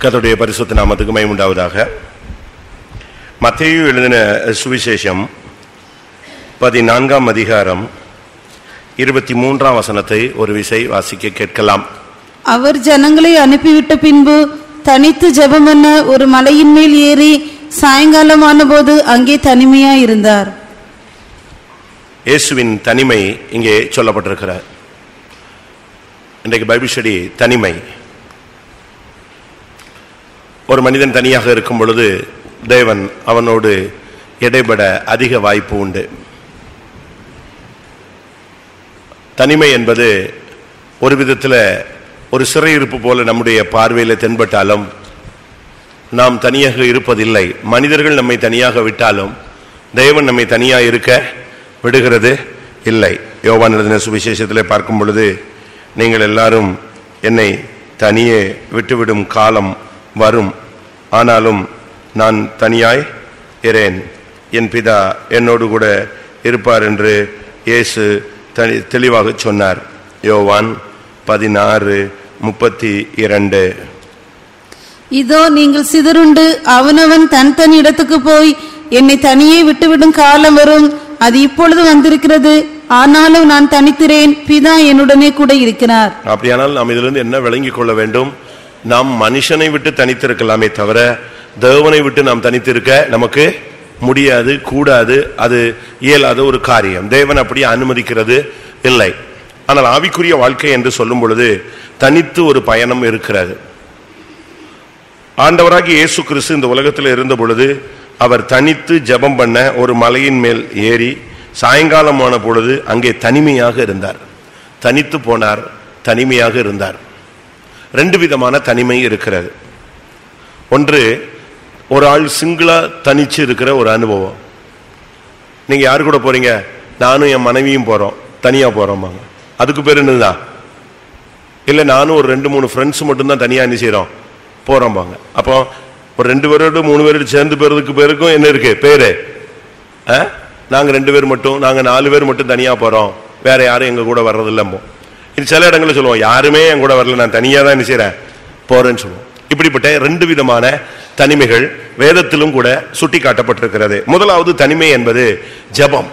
கர்த்தருடைய பரிசுத்த நாமத்துக்கு மகிமை உண்டாவதாக. மத்தேயு எழுதின சுவிசேஷம் 14ஆம் அதிகாரம் 23ஆம் வசனத்தை ஒரு விசை வாசிக்க கேட்கலாம். அவர் ஜனங்களை அனுப்பிவிட்ட பின்பு தனித்து ஜெபம் பண்ண ஒரு மலையின் மேல் ஏறி சாயங்காலமான போது அங்கே தனிமையாய் இருந்தார். இயேசுவின் தனிமை இங்கே சொல்லப்பட்டிருக்கிறார். இன்றைக்கு பைபிள் ஸ்டடி தனிமை. ஒரு மனிதன் தனியாக இருக்கும் பொழுது தேவன் அவனோடு இடைபட அதிக வாய்ப்பு உண்டு. தனிமை என்பது ஒரு விதத்தில் ஒரு சிறையிருப்பு போல நம்முடைய பார்வையில் தென்பட்டாலும் நாம் தனியாக இருப்பதில்லை. மனிதர்கள் நம்மை தனியாக விட்டாலும் தேவன் நம்மை தனியாக இருக்க விடுகிறது இல்லை. யோவான் எழுதின சுவிசேஷத்தில் பார்க்கும் பொழுது, நீங்கள் எல்லாரும் என்னை தனியே விட்டுவிடும் காலம் வரும், ஆனாலும் நான் தனியாய் இரேன், என் பிதா என்னோடு கூட இருப்பார் என்று இயேசு தெளிவாக சொன்னார். யோவான் 16:32. இதோ நீங்கள் சிதறுண்டு அவனவன் தன் இடத்துக்கு போய் என்னை தனியே விட்டுவிடும் காலம் வரும், அது இப்பொழுது வந்திருக்கிறது, ஆனாலும் நான் தனித்திரேன், பிதா என்னுடனே கூட இருக்கிறார். அப்படியானால் நாம் இதிலிருந்து என்ன விளங்கிக் கொள்ள வேண்டும்? நாம் மனுஷனை விட்டு தனித்திருக்கலாமே தவிர தேவனை விட்டு நாம் தனித்திருக்க நமக்கு முடியாது, கூடாது, அது இயலாத ஒரு காரியம். தேவன் அப்படி அனுமதிக்கிறது இல்லை. ஆனால் ஆவிக்குரிய வாழ்க்கை என்று சொல்லும் பொழுது தனித்து ஒரு பயணம் இருக்கிறது. ஆண்டவராகிய இயேசு கிறிஸ்து இந்த உலகத்தில் இருந்த பொழுது அவர் தனித்து ஜெபம் பண்ண ஒரு மலையின் மேல் ஏறி சாயங்காலமான பொழுது அங்கே தனிமையாக இருந்தார். தனித்து போனார், தனிமையாக இருந்தார். ரெண்டு விதமான தனிமை இருக்கிறது. ஒன்று, ஒரு ஆள் சிங்கிளா தனிச்சு இருக்கிற ஒரு அனுபவம். நீங்க யாரு கூட போறீங்க? நானும் என் மனைவியும் போறோம், தனியா போறோம், அதுக்கு பேர் என்னதான்? இல்ல நானும் ஒரு 2-3 ஃப்ரெண்ட்ஸ் மட்டும்தான் தனியா என்ன செய்யறோம், போறோம். அப்போ ஒரு 2 பேரோடு 3 பேரோடு சேர்ந்து போறதுக்கு பேருக்கும் என்ன இருக்கு பேரு? நாங்க 2 பேர் மட்டும், நாங்க 4 பேர் மட்டும் தனியா போறோம், வேற யாரும் எங்க கூட வர்றதில்லை. இது சில இடங்களில் சொல்லுவோம், யாருமே என் கூட வரல, நான் தனியா தான் என்ன செய்யறேன், போறேன்னு சொல்லுவோம். இப்படிப்பட்ட 2 விதமான தனிமைகள் வேதத்திலும் கூட சுட்டி காட்டப்பட்டிருக்கிறது. முதலாவது தனிமை என்பது ஜெபம்.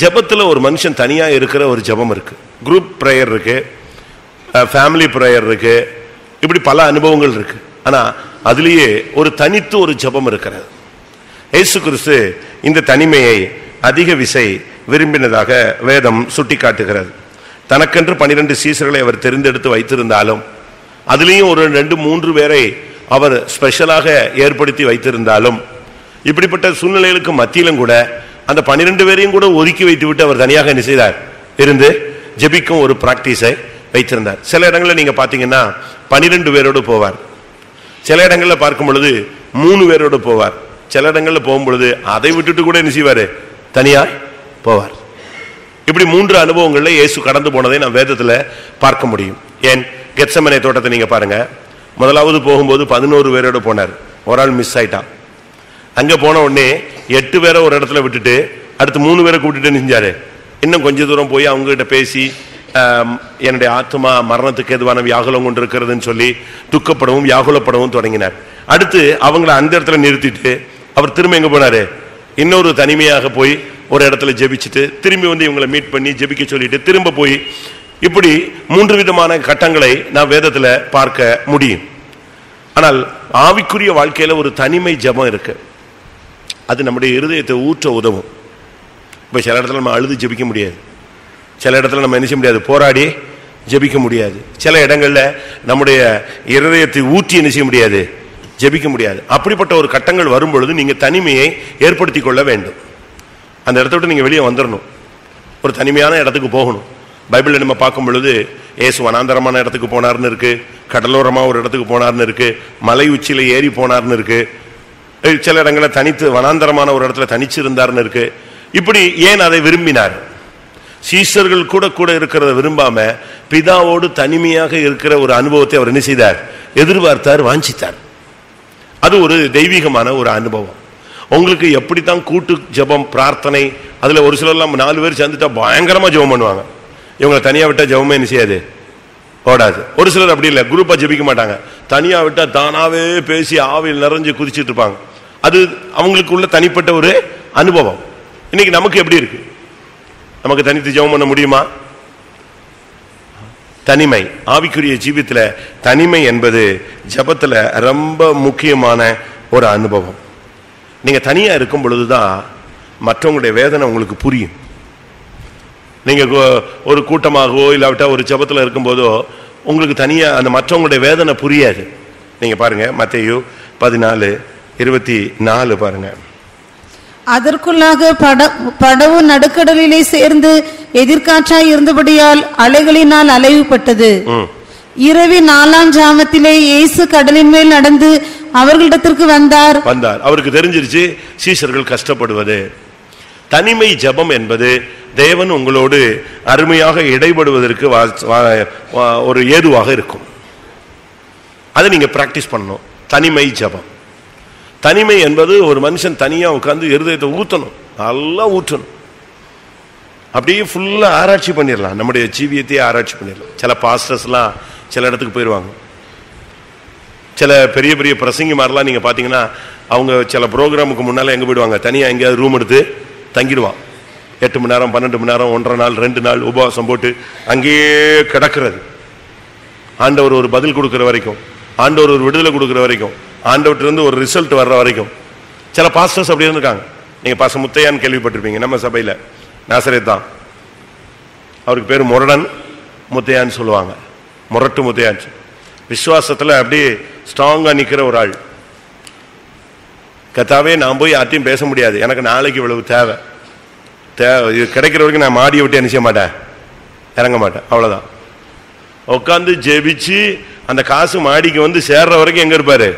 ஜெபத்தில் ஒரு மனுஷன் தனியா இருக்கிற ஒரு ஜெபம் இருக்கு. குரூப் பிரேயர் இருக்கு, ஃபேமிலி பிரேயர் இருக்கு, இப்படி பல அனுபவங்கள் இருக்கு. ஆனா அதுலேயே ஒரு தனித்து ஒரு ஜெபம் இருக்கிறது. இயேசு கிறிஸ்து இந்த தனிமையை அதிக விசை விரும்பினதாக வேதம் சுட்டி காட்டுகிறது. தனக்கென்று 12 சீசர்களை அவர் தெரிந்தெடுத்து வைத்திருந்தாலும், அதுலேயும் ஒரு 2-3 பேரை அவர் ஸ்பெஷலாக ஏற்படுத்தி வைத்திருந்தாலும், இப்படிப்பட்ட சூழ்நிலைகளுக்கு மத்தியிலும் கூட அந்த 12 பேரையும் கூட ஒதுக்கி வைத்து விட்டு அவர் தனியாக என்ன செய்தார், இருந்து ஜெபிக்கும் ஒரு பிராக்டிஸை வைத்திருந்தார். சில இடங்களில் நீங்க பாத்தீங்கன்னா 12 பேரோடு போவார், சில இடங்களில் பார்க்கும் பொழுது 3 பேரோடு போவார், சில இடங்களில் போகும் பொழுது அதை விட்டுட்டு கூட என்ன செய்வாரு, தனியா போவார். இப்படி 3 அனுபவங்கள்ல இயேசு கடந்து போனதை நாம் வேதத்துல பார்க்க முடியும். ஏன், கெத்செமனே தோட்டத்தை நீங்க பாருங்க. முதலாவது போகும்போது 11 பேரோட போனார், ஒரு ஆள் மிஸ் ஆயிட்டான். அங்க போன உடனே 8 பேரை ஒரு இடத்துல விட்டுட்டு அடுத்து 3 பேரை கூட்டிட்டு நின்றாரு. இன்னும் கொஞ்ச தூரம் போய் அவங்க கிட்ட பேசி, என்னுடைய ஆத்மா மரணத்துக்கு எதுவான வியாகுலம் கொண்டு இருக்கிறதுன்னு சொல்லி துக்கப்படவும் வியாகுலப்படவும் தொடங்கினார். அடுத்து அவங்கள அந்த இடத்துல நிறுத்திட்டு அவர் திரும்ப எங்க போனாரு, இன்னொரு தனிமையாக போய் ஒரு இடத்துல ஜெபிச்சுட்டு திரும்பி வந்து இவங்களை மீட் பண்ணி ஜெபிக்க சொல்லிட்டு திரும்ப போய், இப்படி 3 விதமான கட்டங்களை நான் வேதத்துல பார்க்க முடியும். ஆனால் ஆவிக்குரிய வாழ்க்கையில ஒரு தனிமை ஜெபம் இருக்கு. அது நம்முடைய இருதயத்தை ஊற்ற உதவும். இப்ப சில இடத்துல நம்ம அழுது ஜெபிக்க முடியாது, சில இடத்துல நம்ம என்ன செய்ய முடியாது, போராடி ஜெபிக்க முடியாது, சில இடங்கள்ல நம்முடைய இருதயத்தை ஊற்றி என்ன செய்ய முடியாது, ஜெபிக்க முடியாது. அப்படிப்பட்ட ஒரு கட்டங்கள் வரும் பொழுது நீங்க தனிமையை ஏற்படுத்தி கொள்ள வேண்டும். அந்த இடத்த விட்டு நீங்க வெளியே வந்துடணும், ஒரு தனிமையான இடத்துக்கு போகணும். பைபிள்ல நம்ம பார்க்கும் பொழுது இயேசு வனாந்தரமான இடத்துக்கு போனார்னு இருக்கு, கடலோரமா ஒரு இடத்துக்கு போனார்னு இருக்கு, மலை உச்சியில ஏறி போனார்னு இருக்கு, சில இடங்களில் தனித்து வனாந்தரமான ஒரு இடத்துல தனிச்சு இருந்தார்னு இருக்கு. இப்படி ஏன் அதை விரும்பினார்? சீஷர்கள் கூட கூட இருக்கிறத விரும்பாம பிதாவோடு தனிமையாக இருக்கிற ஒரு அனுபவத்தை அவர் என்ன செய்தார், எதிர்பார்த்தார், வாஞ்சித்தார். அது ஒரு தெய்வீகமான ஒரு அனுபவம். உங்களுக்கு எப்படித்தான் கூட்டு ஜெபம் பிரார்த்தனை, அதுல ஒரு சிலர்லாம் 4 பேர் சேர்ந்துட்டா பயங்கரமா ஜெபம் பண்ணுவாங்க. இவங்களை தனியா விட்டா ஜெபமே என்ன செய்யாது, ஓடாது. ஒரு சிலர் அப்படி இல்லை, குரூப்பா ஜெபிக்க மாட்டாங்க, தனியா விட்டா தானாவே பேசி ஆவியில் நிறைஞ்சு குதிச்சிட்டு இருப்பாங்க. அது அவங்களுக்கு உள்ள தனிப்பட்ட ஒரு அனுபவம். இன்னைக்கு நமக்கு எப்படி இருக்கு? நமக்கு தனித்து ஜெபம் பண்ண முடியுமா? தனிமை, ஆவிக்குரிய ஜீவித்துல தனிமை என்பது ஜெபத்துல ரொம்ப முக்கியமான ஒரு அனுபவம். நீங்க தனியா இருக்கும் பொழுதுதான் மற்றவங்களுடைய வேதனை உங்களுக்கு புரியும். நீங்க ஒரு கூட்டமாகவோ இல்லாவிட்டா ஒரு ஜெபத்துல இருக்கும் போதோ உங்களுக்கு தனியா அந்த மற்றவங்களுடைய வேதனை புரியாது. நீங்க பாருங்க, மத்தேயு 14:24 பாருங்க. அதற்குள்ளாக படவு நடுக்கடலிலே சேர்ந்து எதிர்காற்றாய் இருந்தபடியால் அலைகளினால் அலைவுபட்டது. இரவின் 4ஆம் ஜாமத்திலே இயேசு கடலின் மேல் நடந்து அவர்களிடத்திற்கு வந்தார். அவருக்கு தெரிஞ்சிருச்சு சீஷர்கள் கஷ்டப்படுவது. தனிமை ஜெபம் என்பது தேவன் உங்களோடு அருமையாக இடைபடுவதற்கு ஒரு ஏதுவாக இருக்கும். அதை நீங்க பிராக்டிஸ் பண்ணணும். தனிமை ஜெபம். தனிமை என்பது ஒரு மனுஷன் தனியா உட்கார்ந்து இருதயத்தை ஊற்றணும், நல்லா ஊற்றணும். அப்படியே ஃபுல்லா ஆராய்ச்சி பண்ணிடலாம், நம்முடைய ஜீவியத்தையே ஆராய்ச்சி பண்ணிடலாம். சில பாஸ்டர்ஸ்லாம் சில இடத்துக்கு போயிடுவாங்க. சில பெரிய பெரிய பிரசங்கிமாரெலாம் நீங்க பாத்தீங்கன்னா அவங்க சில ப்ரோக்ராமுக்கு முன்னால எங்க போயிடுவாங்க, தனியா எங்கேயாவது ரூம் எடுத்து தங்கிடுவான். 8 மணி நேரம் 12 மணி நேரம் 1.5 நாள் 2 நாள் உபவாசம் போட்டு அங்கேயே கிடக்கிறது. ஆண்டவர் ஒரு பதில் கொடுக்கிற வரைக்கும், ஆண்டவர் ஒரு விடுதலை கொடுக்கிற வரைக்கும், ஆண்டவர்கிட்ட ஒரு ரிசல்ட் வர்ற வரைக்கும். சில பாஸ்டர்ஸ் அப்படி இருந்திருக்காங்க. நீங்க பாஸ்டர் முத்தையான்னு கேள்விப்பட்டிருப்பீங்க, நம்ம சபையில நாசரேத் தான். அவருக்கு பேர் முரடன் முத்தையான்னு சொல்லுவாங்க, முரட்டு முத்தையான்னு. விசுவாசத்துல அப்படியே ஸ்ட்ராங்கா நிக்கிற ஒரு ஆள். கத்தாவே நான் போய் யார்ட்டையும் பேச முடியாது, எனக்கு நாளைக்கு இவ்வளவு தேவை, இது கிடைக்கிற வரைக்கும் நான் மாடியை விட்டு என்ன செய்ய மாட்டேன், இறங்க மாட்டேன், அவ்வளவுதான். உட்காந்து ஜெபிச்சு அந்த காசு மாடிக்கு வந்து சேர்ற வரைக்கும் எங்க இருப்பாரு,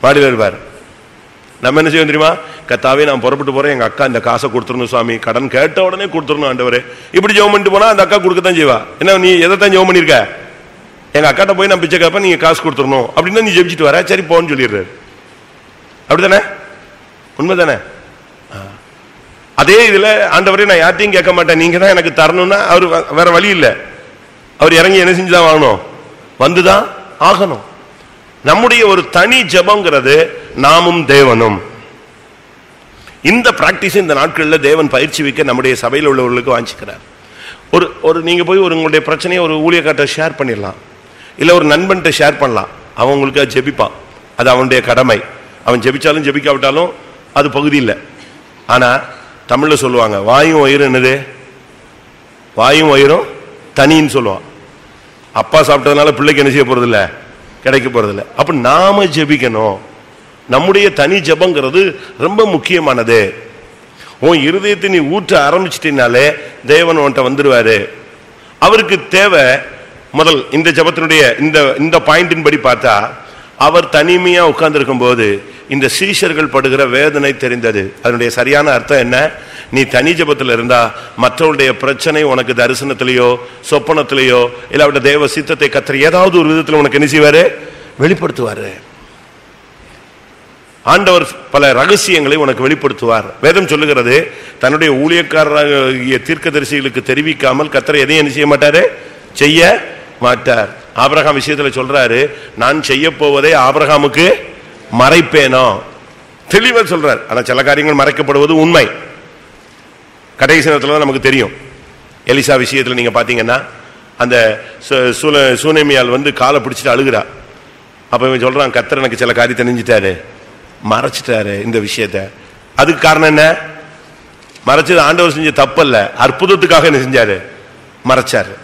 மாடியில் இருப்பார். நம்ம என்ன செய்வோம் தெரியுமா, கத்தாவே நான் புறப்பட்டு போறேன், எங்க அக்கா இந்த காசை கொடுத்துருணும் சுவாமி, கடன் கேட்ட உடனே கொடுத்துருணும் ஆண்டவரே. இப்படி ஜெபம் பண்ணிட்டு போனா அந்த அக்கா கொடுக்கத்தான் செய்வா. என்ன நீ எதைத்தான் ஜெபம் பண்ணிருக்க, எங்க அக்காட்ட போய் நான் பிச்சை கேட்பேன், நீங்க காசு கொடுத்துடணும் அப்படின்னு நீ ஜெபிச்சுட்டு வர, சரி போன்னு சொல்லிடுறாரு. அப்படித்தானே, உண்மைதானே? அதே இதுல ஆண்டவரே நான் யார்ட்டையும் கேட்க மாட்டேன், நீங்க தான் எனக்கு தரணும்னா அவர் வேற வழி இல்லை, அவர் இறங்கி என்ன செஞ்சுதான் வாங்கணும், வந்துதான் ஆகணும். நம்முடைய ஒரு தனி ஜெபம்ங்கிறது நாமும் தேவனும். இந்த பிராக்டிஸ் இந்த நாட்களில் தேவன் பயிற்சி வைக்க நம்முடைய சபையில் உள்ளவர்களுக்கு வாஞ்சிக்கிறார். ஒரு நீங்க போய் உங்களுடைய பிரச்சனையை ஒரு ஊழியக்கார்ட்ட ஷேர் பண்ணிடலாம், இல்ல ஒரு நண்பன்கிட்ட ஷேர் பண்ணலாம். அவன் உங்களுக்கு ஜெபிப்பான், அது அவனுடைய கடமை. அவன் ஜெபிச்சாலும் ஜெபிக்காவிட்டாலும் அது பகுதி இல்லை. ஆனா தமிழ்ல சொல்லுவாங்க, வாயும் வயிறும் என்னது, வாயும் வயிறும் தனின்னு சொல்லுவான். அப்பா சாப்பிட்டதுனால பிள்ளைக்கு என்ன செய்ய போறது இல்ல, கிடைக்க போறது இல்லை. அப்ப நாம ஜெபிக்கணும். நம்முடைய தனி ஜெபங்கிறது ரொம்ப முக்கியமானது. உன் இருதயத்தை நீ ஊற்ற ஆரம்பிச்சிட்டீனாலே தேவன் உன்கிட்ட வந்துடுவாரு. அவருக்கு தேவை முதல் இந்த ஜெபத்தினுடைய இந்த பாயிண்டின் படி பார்த்தா, அவர் தனிமையா உட்கார்ந்து இருக்கும் போது இந்த சீஷர்கள் படுகிற வேதனை தெரிந்தது. அதனுடைய சரியான அர்த்தம் என்ன, நீ தனி ஜெபத்தில் இருந்தா மற்றவருடைய பிரச்சனை உனக்கு தரிசனத்திலேயோ சொப்பனத்திலேயோ இல்லாவிட்ட தேவ சித்தத்தை கத்திர ஏதாவது ஒரு விதத்தில் உனக்கு என்ன செய்வாரு, வெளிப்படுத்துவாரு. ஆண்டவர் பல ரகசியங்களை உனக்கு வெளிப்படுத்துவார். வேதம் சொல்லுகிறது, தன்னுடைய ஊழியக்காரராகிய தீர்க்கதரிசிகளுக்கு தெரிவிக்காமல் கர்த்தர் எதையும் என்ன செய்ய மாட்டாரு, செய்ய மாட்டார். ஆபிரகாம் விஷயத்துல சொல்றாரு, நான் செய்ய போவதை ஆபிரகாமுக்கு மறைப்பேனோ, தெளிவா சொல்றார். ஆனா சில காரியங்கள் மறைக்கப்படுவது உண்மை. கடைசி நேரத்துல நமக்கு தெரியும். எலிசா விஷயத்துல நீங்க பாத்தீங்கன்னா, அந்த சூனேமியால் வந்து காலை பிடிச்சிட்டு அழுகிறா. அப்ப இவன் சொல்றான், கர்த்தர் எனக்கு சில காரியத்தை நெஞ்சிட்டாரு, மறைச்சிட்டாரு இந்த விஷயத்த. அதுக்கு காரணம் என்ன, மறைச்சது ஆண்டவர் செஞ்ச தப்பல்ல, அற்புதத்துக்காக என்ன செஞ்சாரு, மறைச்சாரு.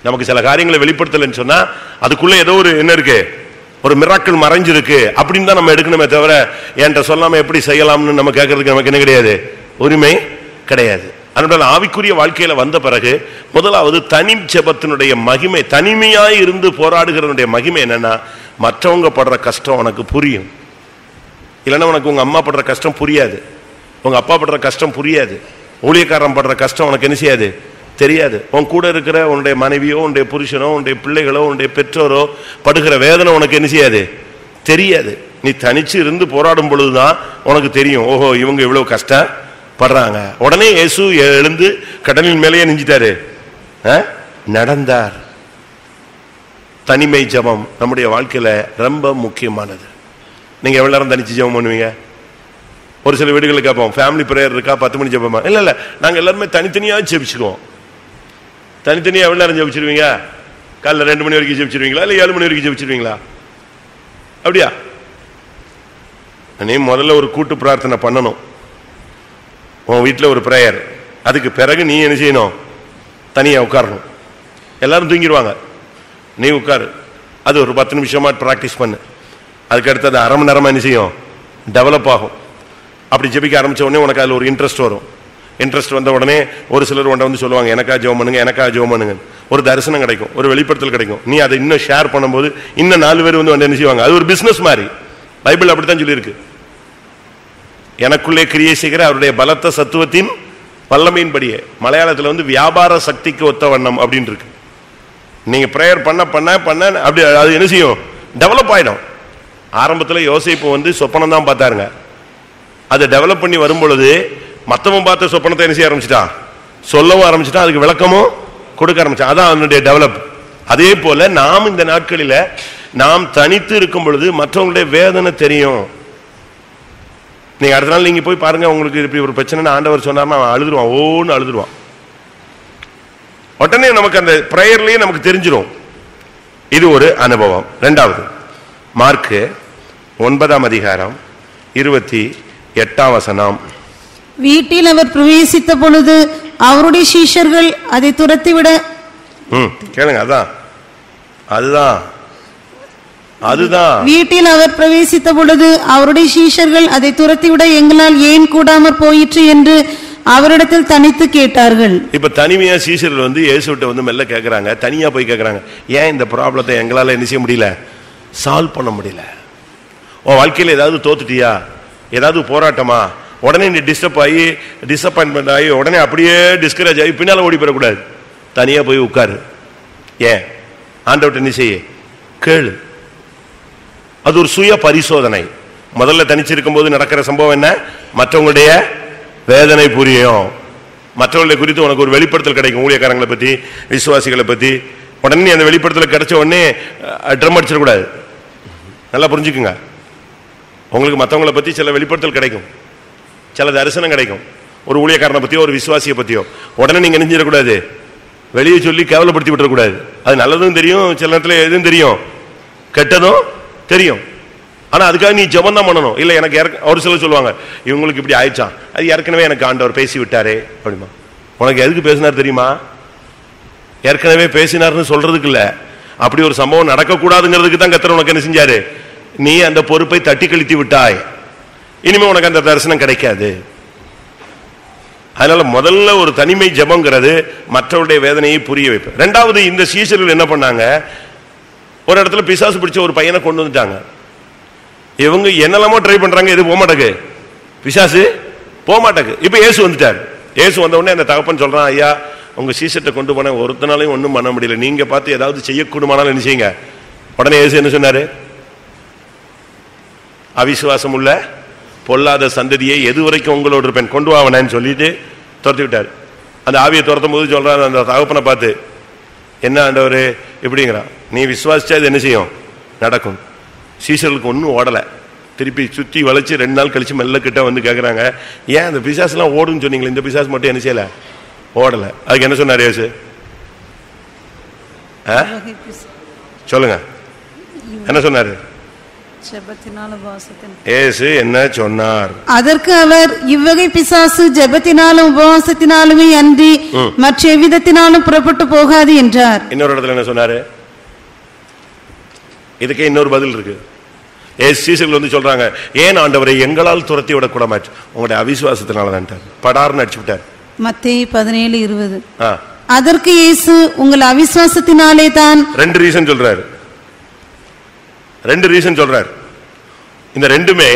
நமக்கு சில காரியங்களை வெளிப்படுத்தலன்னு சொன்னா அதுக்குள்ள ஏதோ ஒரு என்ன இருக்கு, ஒரு மிராக்கிள் மறைஞ்சிருக்கு அப்படின்னு தான் நம்ம எடுக்கணுமே தவிர, என்கிட்ட சொல்லாம எப்படி செய்யலாம்னு நம்ம கேட்கறதுக்கு நமக்கு என்ன கிடையாது, உரிமை கிடையாது. அதனால ஆவிக்குரிய வாழ்க்கையில வந்த பிறகு முதலாவது தனி ஜெபத்தினுடைய மகிமை, தனிமையாய் இருந்து போராடுகிறனுடைய மகிமை என்னன்னா, மற்றவங்க படுற கஷ்டம் உனக்கு புரியும். இல்லைன்னா உனக்கு உங்க அம்மா படுற கஷ்டம் புரியாது, உங்க அப்பா படுற கஷ்டம் புரியாது, ஊழியக்காரன் படுற கஷ்டம் உனக்கு என்ன செய்யாது, தெரியாது. உன் கூட இருக்கிற உன்னுடைய மனைவியோ உன்னுடைய புருஷனோ உன்னுடைய பிள்ளைகளோ உன்னுடைய பெற்றோரோ படுகிற வேதனை உனக்கு என்ன செய்யாது, தெரியாது. நீ தனிச்சு இருந்து போராடும் பொழுதுதான் உனக்கு தெரியும், ஓஹோ இவங்க இவ்வளவு கஷ்டப்படுறாங்க. உடனே இயேசு எழுந்து கடலின் மேலேயே நெஞ்சிட்டாரு, நடந்தார். தனிமை ஜெபம் நம்முடைய வாழ்க்கையில ரொம்ப முக்கியமானது. நீங்க எவ்வளவு நேரம் தனிச்சு ஜெபம் பண்ணுவீங்க? ஒரு சில வீடுகளுக்கு கேட்போம், ஃபேமிலி பிரேயர் இருக்கா, 10 மணி ஜெபமா? இல்ல, நாங்க எல்லாருமே தனித்தனியா ஜெபிச்சுக்குவோம். தனித்தனியா எவ்வளவு நேரம் ஜெபிச்சிருவீங்க? காலைல 2 மணி வரைக்கும் ஜெபிச்சிருவீங்களா, இல்ல 7 மணி வரைக்கும் ஜெபிச்சிருவீங்களா? அப்படியா? நீ முதல்ல ஒரு கூட்டு பிரார்த்தனை பண்ணணும். உன் வீட்டில் ஒரு பிரேயர், அதுக்கு பிறகு நீ என்ன செய்யணும்? தனியா உட்காரணும். எல்லாரும் தூங்கிடுவாங்க, நீ உட்காரு. அது ஒரு 10 நிமிஷமா பிராக்டிஸ் பண்ணு. அதுக்கு அடுத்து அது அரை மணி நேரமா என்ன செய்யும்? டெவலப் ஆகும். அப்படி ஜெபிக்க ஆரம்பிச்ச உடனே உனக்கு அதுல ஒரு இன்ட்ரெஸ்ட் வரும். இன்ட்ரெஸ்ட் வந்த உடனே ஒரு சிலர் வந்து சொல்லுவாங்க, எனக்கா ஜெபம் பண்ணுங்க, எனக்கா ஜெபம் பண்ணுங்க. ஒரு தரிசனம் கிடைக்கும், ஒரு வெளிப்படுத்தல் கிடைக்கும். நீ அதை இன்னும் ஷேர் பண்ணும்போது இன்னும் 4 பேர் வந்து என்ன செய்வாங்க? அது ஒரு பிசினஸ் மாதிரி. பைபிள் அப்படித்தான் சொல்லியிருக்கு. எனக்குள்ளே கிரியை செய்கிற அவருடைய பலத்த சத்துவத்தின் வல்லமையின்படியே. மலையாளத்தில் வந்து வியாபார சக்திக்கு ஒத்த வண்ணம் அப்படின்னு இருக்கு. நீங்க பிரேயர் பண்ண பண்ண பண்ண அப்படி அது என்ன செய்யும்? டெவலப் ஆயிடும். ஆரம்பத்தில் யோசேப்பு வந்து சொப்பனம் தான் பார்த்தாருங்க. அதை டெவலப் பண்ணி வரும்பொழுது மற்றவன் பார்த்த சொப்பனத்தை என்ன செய்ய ஆரம்பிச்சிட்டான்? சொல்லவும் ஆரம்பிச்சிட்டான், அதுக்கு விளக்கமும் கொடுக்க ஆரம்பிச்சான். அதான் அவனுடைய டெவலப். அதே போல நாம் இந்த நாட்களில் நாம் தனித்து இருக்கும் பொழுது மற்றவங்களுடைய வேதனை தெரியும். நீங்க அடுத்த நாள் நீங்க போய் பாருங்க, உங்களுக்கு இப்படி ஒரு பிரச்சனை ஆண்டவர் சொன்னார்னா அவன் அழுதுருவான், ஓன்னு அழுதுருவான். உடனே நமக்கு அந்த பிரேயர்லயே நமக்கு தெரிஞ்சிடும். இது ஒரு அனுபவம். இரண்டாவது, மார்க்கு 9ஆம் அதிகாரம் 28ஆம் வசனம். வீட்டில் அவர் பிரவேசித்த பொழுது அவருடைய சீஷர்கள் அதை துரத்திவிட. கேளுங்க, அதுதான் வீட்டில் அவர் பிரவேசித்த பொழுது அவருடைய சீஷர்கள் அதை துரத்திவிட எங்களால் ஏன் கூடாமற் போயிற்று என்று அவரிடத்தில் தனித்து கேட்டார்கள். இப்ப தனிமையா சீஷர்கள் வந்து இயேசுவிட்ட வந்து மெல்ல கேட்கறாங்க, தனியா போய் கேட்கறாங்க, ஏன் இந்த ப்ராப்ளத்தை எங்களால என்ன செய்ய முடியல, சால்வ் பண்ண முடியல? உன் வாழ்க்கையில் ஏதாவது தோத்துட்டியா, ஏதாவது போராட்டமா, உடனே நீ டிசப்பாயின்மெண்ட் ஆகி உடனே அப்படியே டிஸ்கரேஜ் ஆகி பின்னால ஓடி போயிடக்கூடாது. தனியா போய் உட்காரு. ஏன்? ஆண்டவர்ட்ட நீ செய்ய கேளு. அது ஒரு சுய பரிசோதனை. முதல்ல தனிச்சிருக்கும் போது நடக்கிற சம்பவம் என்ன? மற்றவங்களுடைய வேதனை புரியும், மற்றவர்களை குறித்து உனக்கு ஒரு வெளிப்படுத்தல் கிடைக்கும். ஊழியக்காரங்களை பத்தி, விசுவாசிகளை பத்தி. உடனே அந்த வெளிப்படுத்தல் கிடைச்ச உடனே ட்ரம் அடிச்சிடக்கூடாது. நல்லா புரிஞ்சுக்குங்க. உங்களுக்கு மற்றவங்களை பத்தி சில வெளிப்படுத்தல் கிடைக்கும், சில தரிசனம் கிடைக்கும். ஒரு ஊழியக்காரனை பத்தியோ ஒரு விசுவாசியை பத்தியோ உடனே நீங்க நினைஞ்சிடக்கூடாது, வெளியே சொல்லி கேவலப்படுத்தி விட்டுறக்கூடாது. அது நல்லதும் தெரியும், சில நேரத்தில் எதுவும் தெரியும், கெட்டதும் தெரியும். ஆனா அதுக்காக நீ ஜெபம் தான் பண்ணணும். இல்ல எனக்கு ஒரு சிலர் சொல்லுவாங்க, இவங்களுக்கு இப்படி ஆயிடுச்சான், அது ஏற்கனவே எனக்கு ஆண்டவர் பேசி விட்டாரே அப்படிமா. உனக்கு எதுக்கு பேசினார் தெரியுமா? ஏற்கனவே பேசினார்னு சொல்றதுக்கு இல்ல, அப்படி ஒரு சம்பவம் நடக்கக்கூடாதுங்கிறதுக்கு தான் கர்த்தர் உனக்கு என்ன செஞ்சாரு? நீ அந்த பொறுப்பை தட்டி கழித்து விட்டாய், இனிமே உனக்கு அந்த தரிசனம் கிடைக்காது. அதனால முதல்ல ஒரு தனிமை ஜெபம்ங்கிறது மற்றவருடைய வேதனையை புரிய வைப்பு. ரெண்டாவது, இந்த சீஷர்கள் என்ன பண்ணாங்க? ஒரு இடத்துல பிசாசு பிடிச்ச ஒரு பையனை கொண்டு வந்துட்டாங்க. இவங்க என்னெல்லாமோ ட்ரை பண்றாங்க, எது போக மாட்டேக்கு, பிசாசு போக மாட்டேக்கு. இப்ப இயேசு வந்துட்டார். இயேசு வந்த உடனே அந்த தகப்பன் சொல்றான், ஐயா உங்க சீசத்தை கொண்டு போன ஒருத்தனாலையும் ஒன்றும் பண்ண முடியல, நீங்க பார்த்து ஏதாவது செய்யக்கூடுமானாலும் என்ன செய்யுங்க. உடனே இயேசு என்ன சொன்னாரு? அவிசுவாசம் உள்ள பொல்லாத சந்ததியை எது வரைக்கும் உங்களோட இருப்பேன், கொண்டு வாவனேன்னு சொல்லிட்டு துரத்தி விட்டார். அந்த ஆவியை துரத்தும் போது சொல்றான் அந்த தகப்பனை பார்த்து, என்ன ஆண்டவரு இப்படிங்கிறான், நீ விசுவாசிச்சா இது என்ன செய்யும், நடக்கும். சீசர்களுக்கு ஒன்றும் ஓடலை. திருப்பி சுற்றி வளைச்சு 2 நாள் கழிச்சு மெல்ல கிட்ட வந்து கேட்குறாங்க, ஏன் அந்த பிசாசுலாம் ஓடுன்னு சொன்னீங்களே, இந்த பிசாசு மட்டும் என்ன செய்யலை, ஓடலை. அதுக்கு என்ன சொன்னார் இயேசு? சொல்லுங்க, என்ன சொன்னாரு இயேசு? என்ன சொன்னார்? அதற்கு அவர், இவ்வகை பிசாசு ஜெபத்தினாலும் உபவாசத்தினாலுமே அன்றி மற்ற எவ்விதத்தினாலும் புறப்பட்டு போகாது என்றார். இன்னொரு இடத்துல என்ன சொன்னாரு? இதுக்கே இன்னொரு பதில் இருக்கு. சீசர்கள் வந்து சொல்றாங்க, ஏன் ஆண்டவரை எங்களால் துரத்தி விடக்கூட மாற்று, உங்களுடைய அவிசுவாசத்தினால தான் படார்னு அடிச்சு விட்டார். மத்தேயு 17:20. அதற்கு இயேசு, உங்கள் அவிசுவாசத்தினாலே தான். 2 ரீசன் சொல்றாரு. 2 ரீசன் சொல்றாரு. இந்த ரெண்டுமே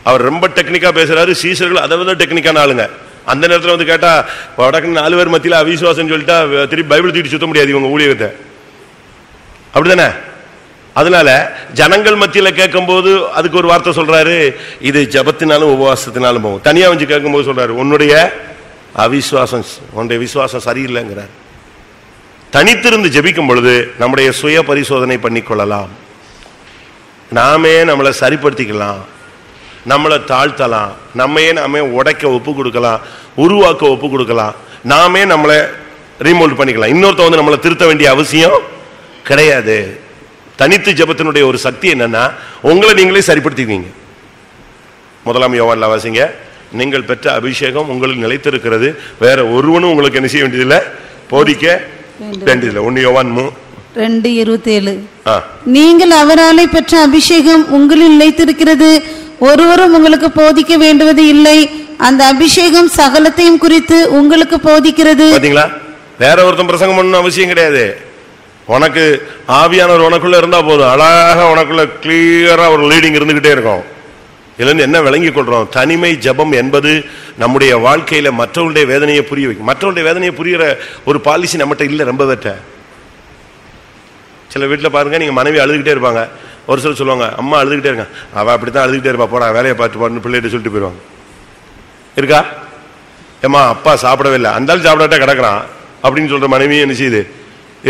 அவர் ரொம்ப டெக்னிக்கா பேசுறாரு. சீசர்கள் அதை விட டெக்னிக்கான ஆளுங்க. அந்த நேரத்தில் வந்து கேட்டா, வடக்கு 4 பேர் மத்தியில் அவிசுவாசம் சொல்லிட்டா திருப்பி பைபிள் தூக்கி சுத்த முடியாது இவங்க ஊழியத்தை, அப்படிதானே? அதனால ஜனங்கள் மத்தியில கேட்கும் போது அதுக்கு ஒரு வார்த்தை சொல்றாரு, இது ஜபத்தினாலும் உபவாசத்தினாலும் போகும். தனியா வந்து கேட்கும் போது சொல்றாரு, உன்னுடைய அவிசுவாசம், உன்னுடைய விசுவாசம் சரியில்லைங்கிறார். தனித்திருந்து ஜெபிக்கும் பொழுது நம்முடைய சுய பரிசோதனை பண்ணிக்கொள்ளலாம். நாமே நம்மளை சரிப்படுத்திக்கலாம், நம்மளை தாழ்த்தலாம், நாமே உடைக்க ஒப்பு கொடுக்கலாம், உருவாக்க ஒப்பு கொடுக்கலாம், நாமே நம்மளை ரீமோல்ட் பண்ணிக்கலாம். இன்னொருத்த வந்து நம்மளை திருத்த வேண்டிய அவசியம் கிடையாது. தனித்து ஜெபத்தினுடைய ஒரு சக்தி என்னன்னா, உங்களை நீங்களே சரிப்படுத்திக்குவீங்க. 1 யோவான்ல வாசிங்க, நீங்கள் பெற்ற அபிஷேகம் உங்களுக்கு நிலைத்திருக்கிறது, வேற ஒருவனும் உங்களுக்கு என்ன செய்ய வேண்டியதில்லை, போதிக்க வேண்டியதில்லை. 1 யோவான் 2:27. நீங்கள் அவராலே பெற்ற அபிஷேகம் உங்களில் நிலைத்திருக்கிறது, ஒருவரும் உங்களுக்கு போதிக்க வேண்டுவது இல்லை, அந்த அபிஷேகம் சகலத்தையும் குறித்து உங்களுக்கு போதிக்கிறது. பாத்தீங்களா, வேற ஒருத்தன் பிரசங்கம் பண்ணணும் அவசியம் கிடையாது. உனக்கு ஆவியானவர் உனக்குள்ள இருந்தா போதும், அழகா உனக்குள்ள கிளியரா ஒரு லீடிங் இருந்துகிட்டே இருக்கும். இதுல இருந்து என்ன விளங்கி கொள்றோம்? தனிமை ஜெபம் என்பது நம்முடைய வாழ்க்கையில மற்றவர்களுடைய வேதனையை புரிய வைக்கும். மற்றவருடைய வேதனையை புரிகிற ஒரு பாலிசி நம்மகிட்ட இல்லை. ரொம்ப பேர்ட்ட சில வீட்டில் பாருங்க, நீங்க மனைவி அழுதுகிட்டே இருப்பாங்க, ஒரு சிலர் சொல்லுவாங்க அம்மா அழுதுகிட்டே இருக்காங்க, அவ அப்படித்தான் அழுதுகிட்டே இருப்பா, போடா வேலையை பார்த்து பாருன்னு பிள்ளைகிட்ட சொல்லிட்டு போயிடுவாங்க. இருக்கா? ஏமா அப்பா சாப்பிடவே இல்லை, அந்த ஆள் சாப்பிடாட்டா கிடக்குறான் அப்படின்னு சொல்ற மனைவி என்ன செய்யுது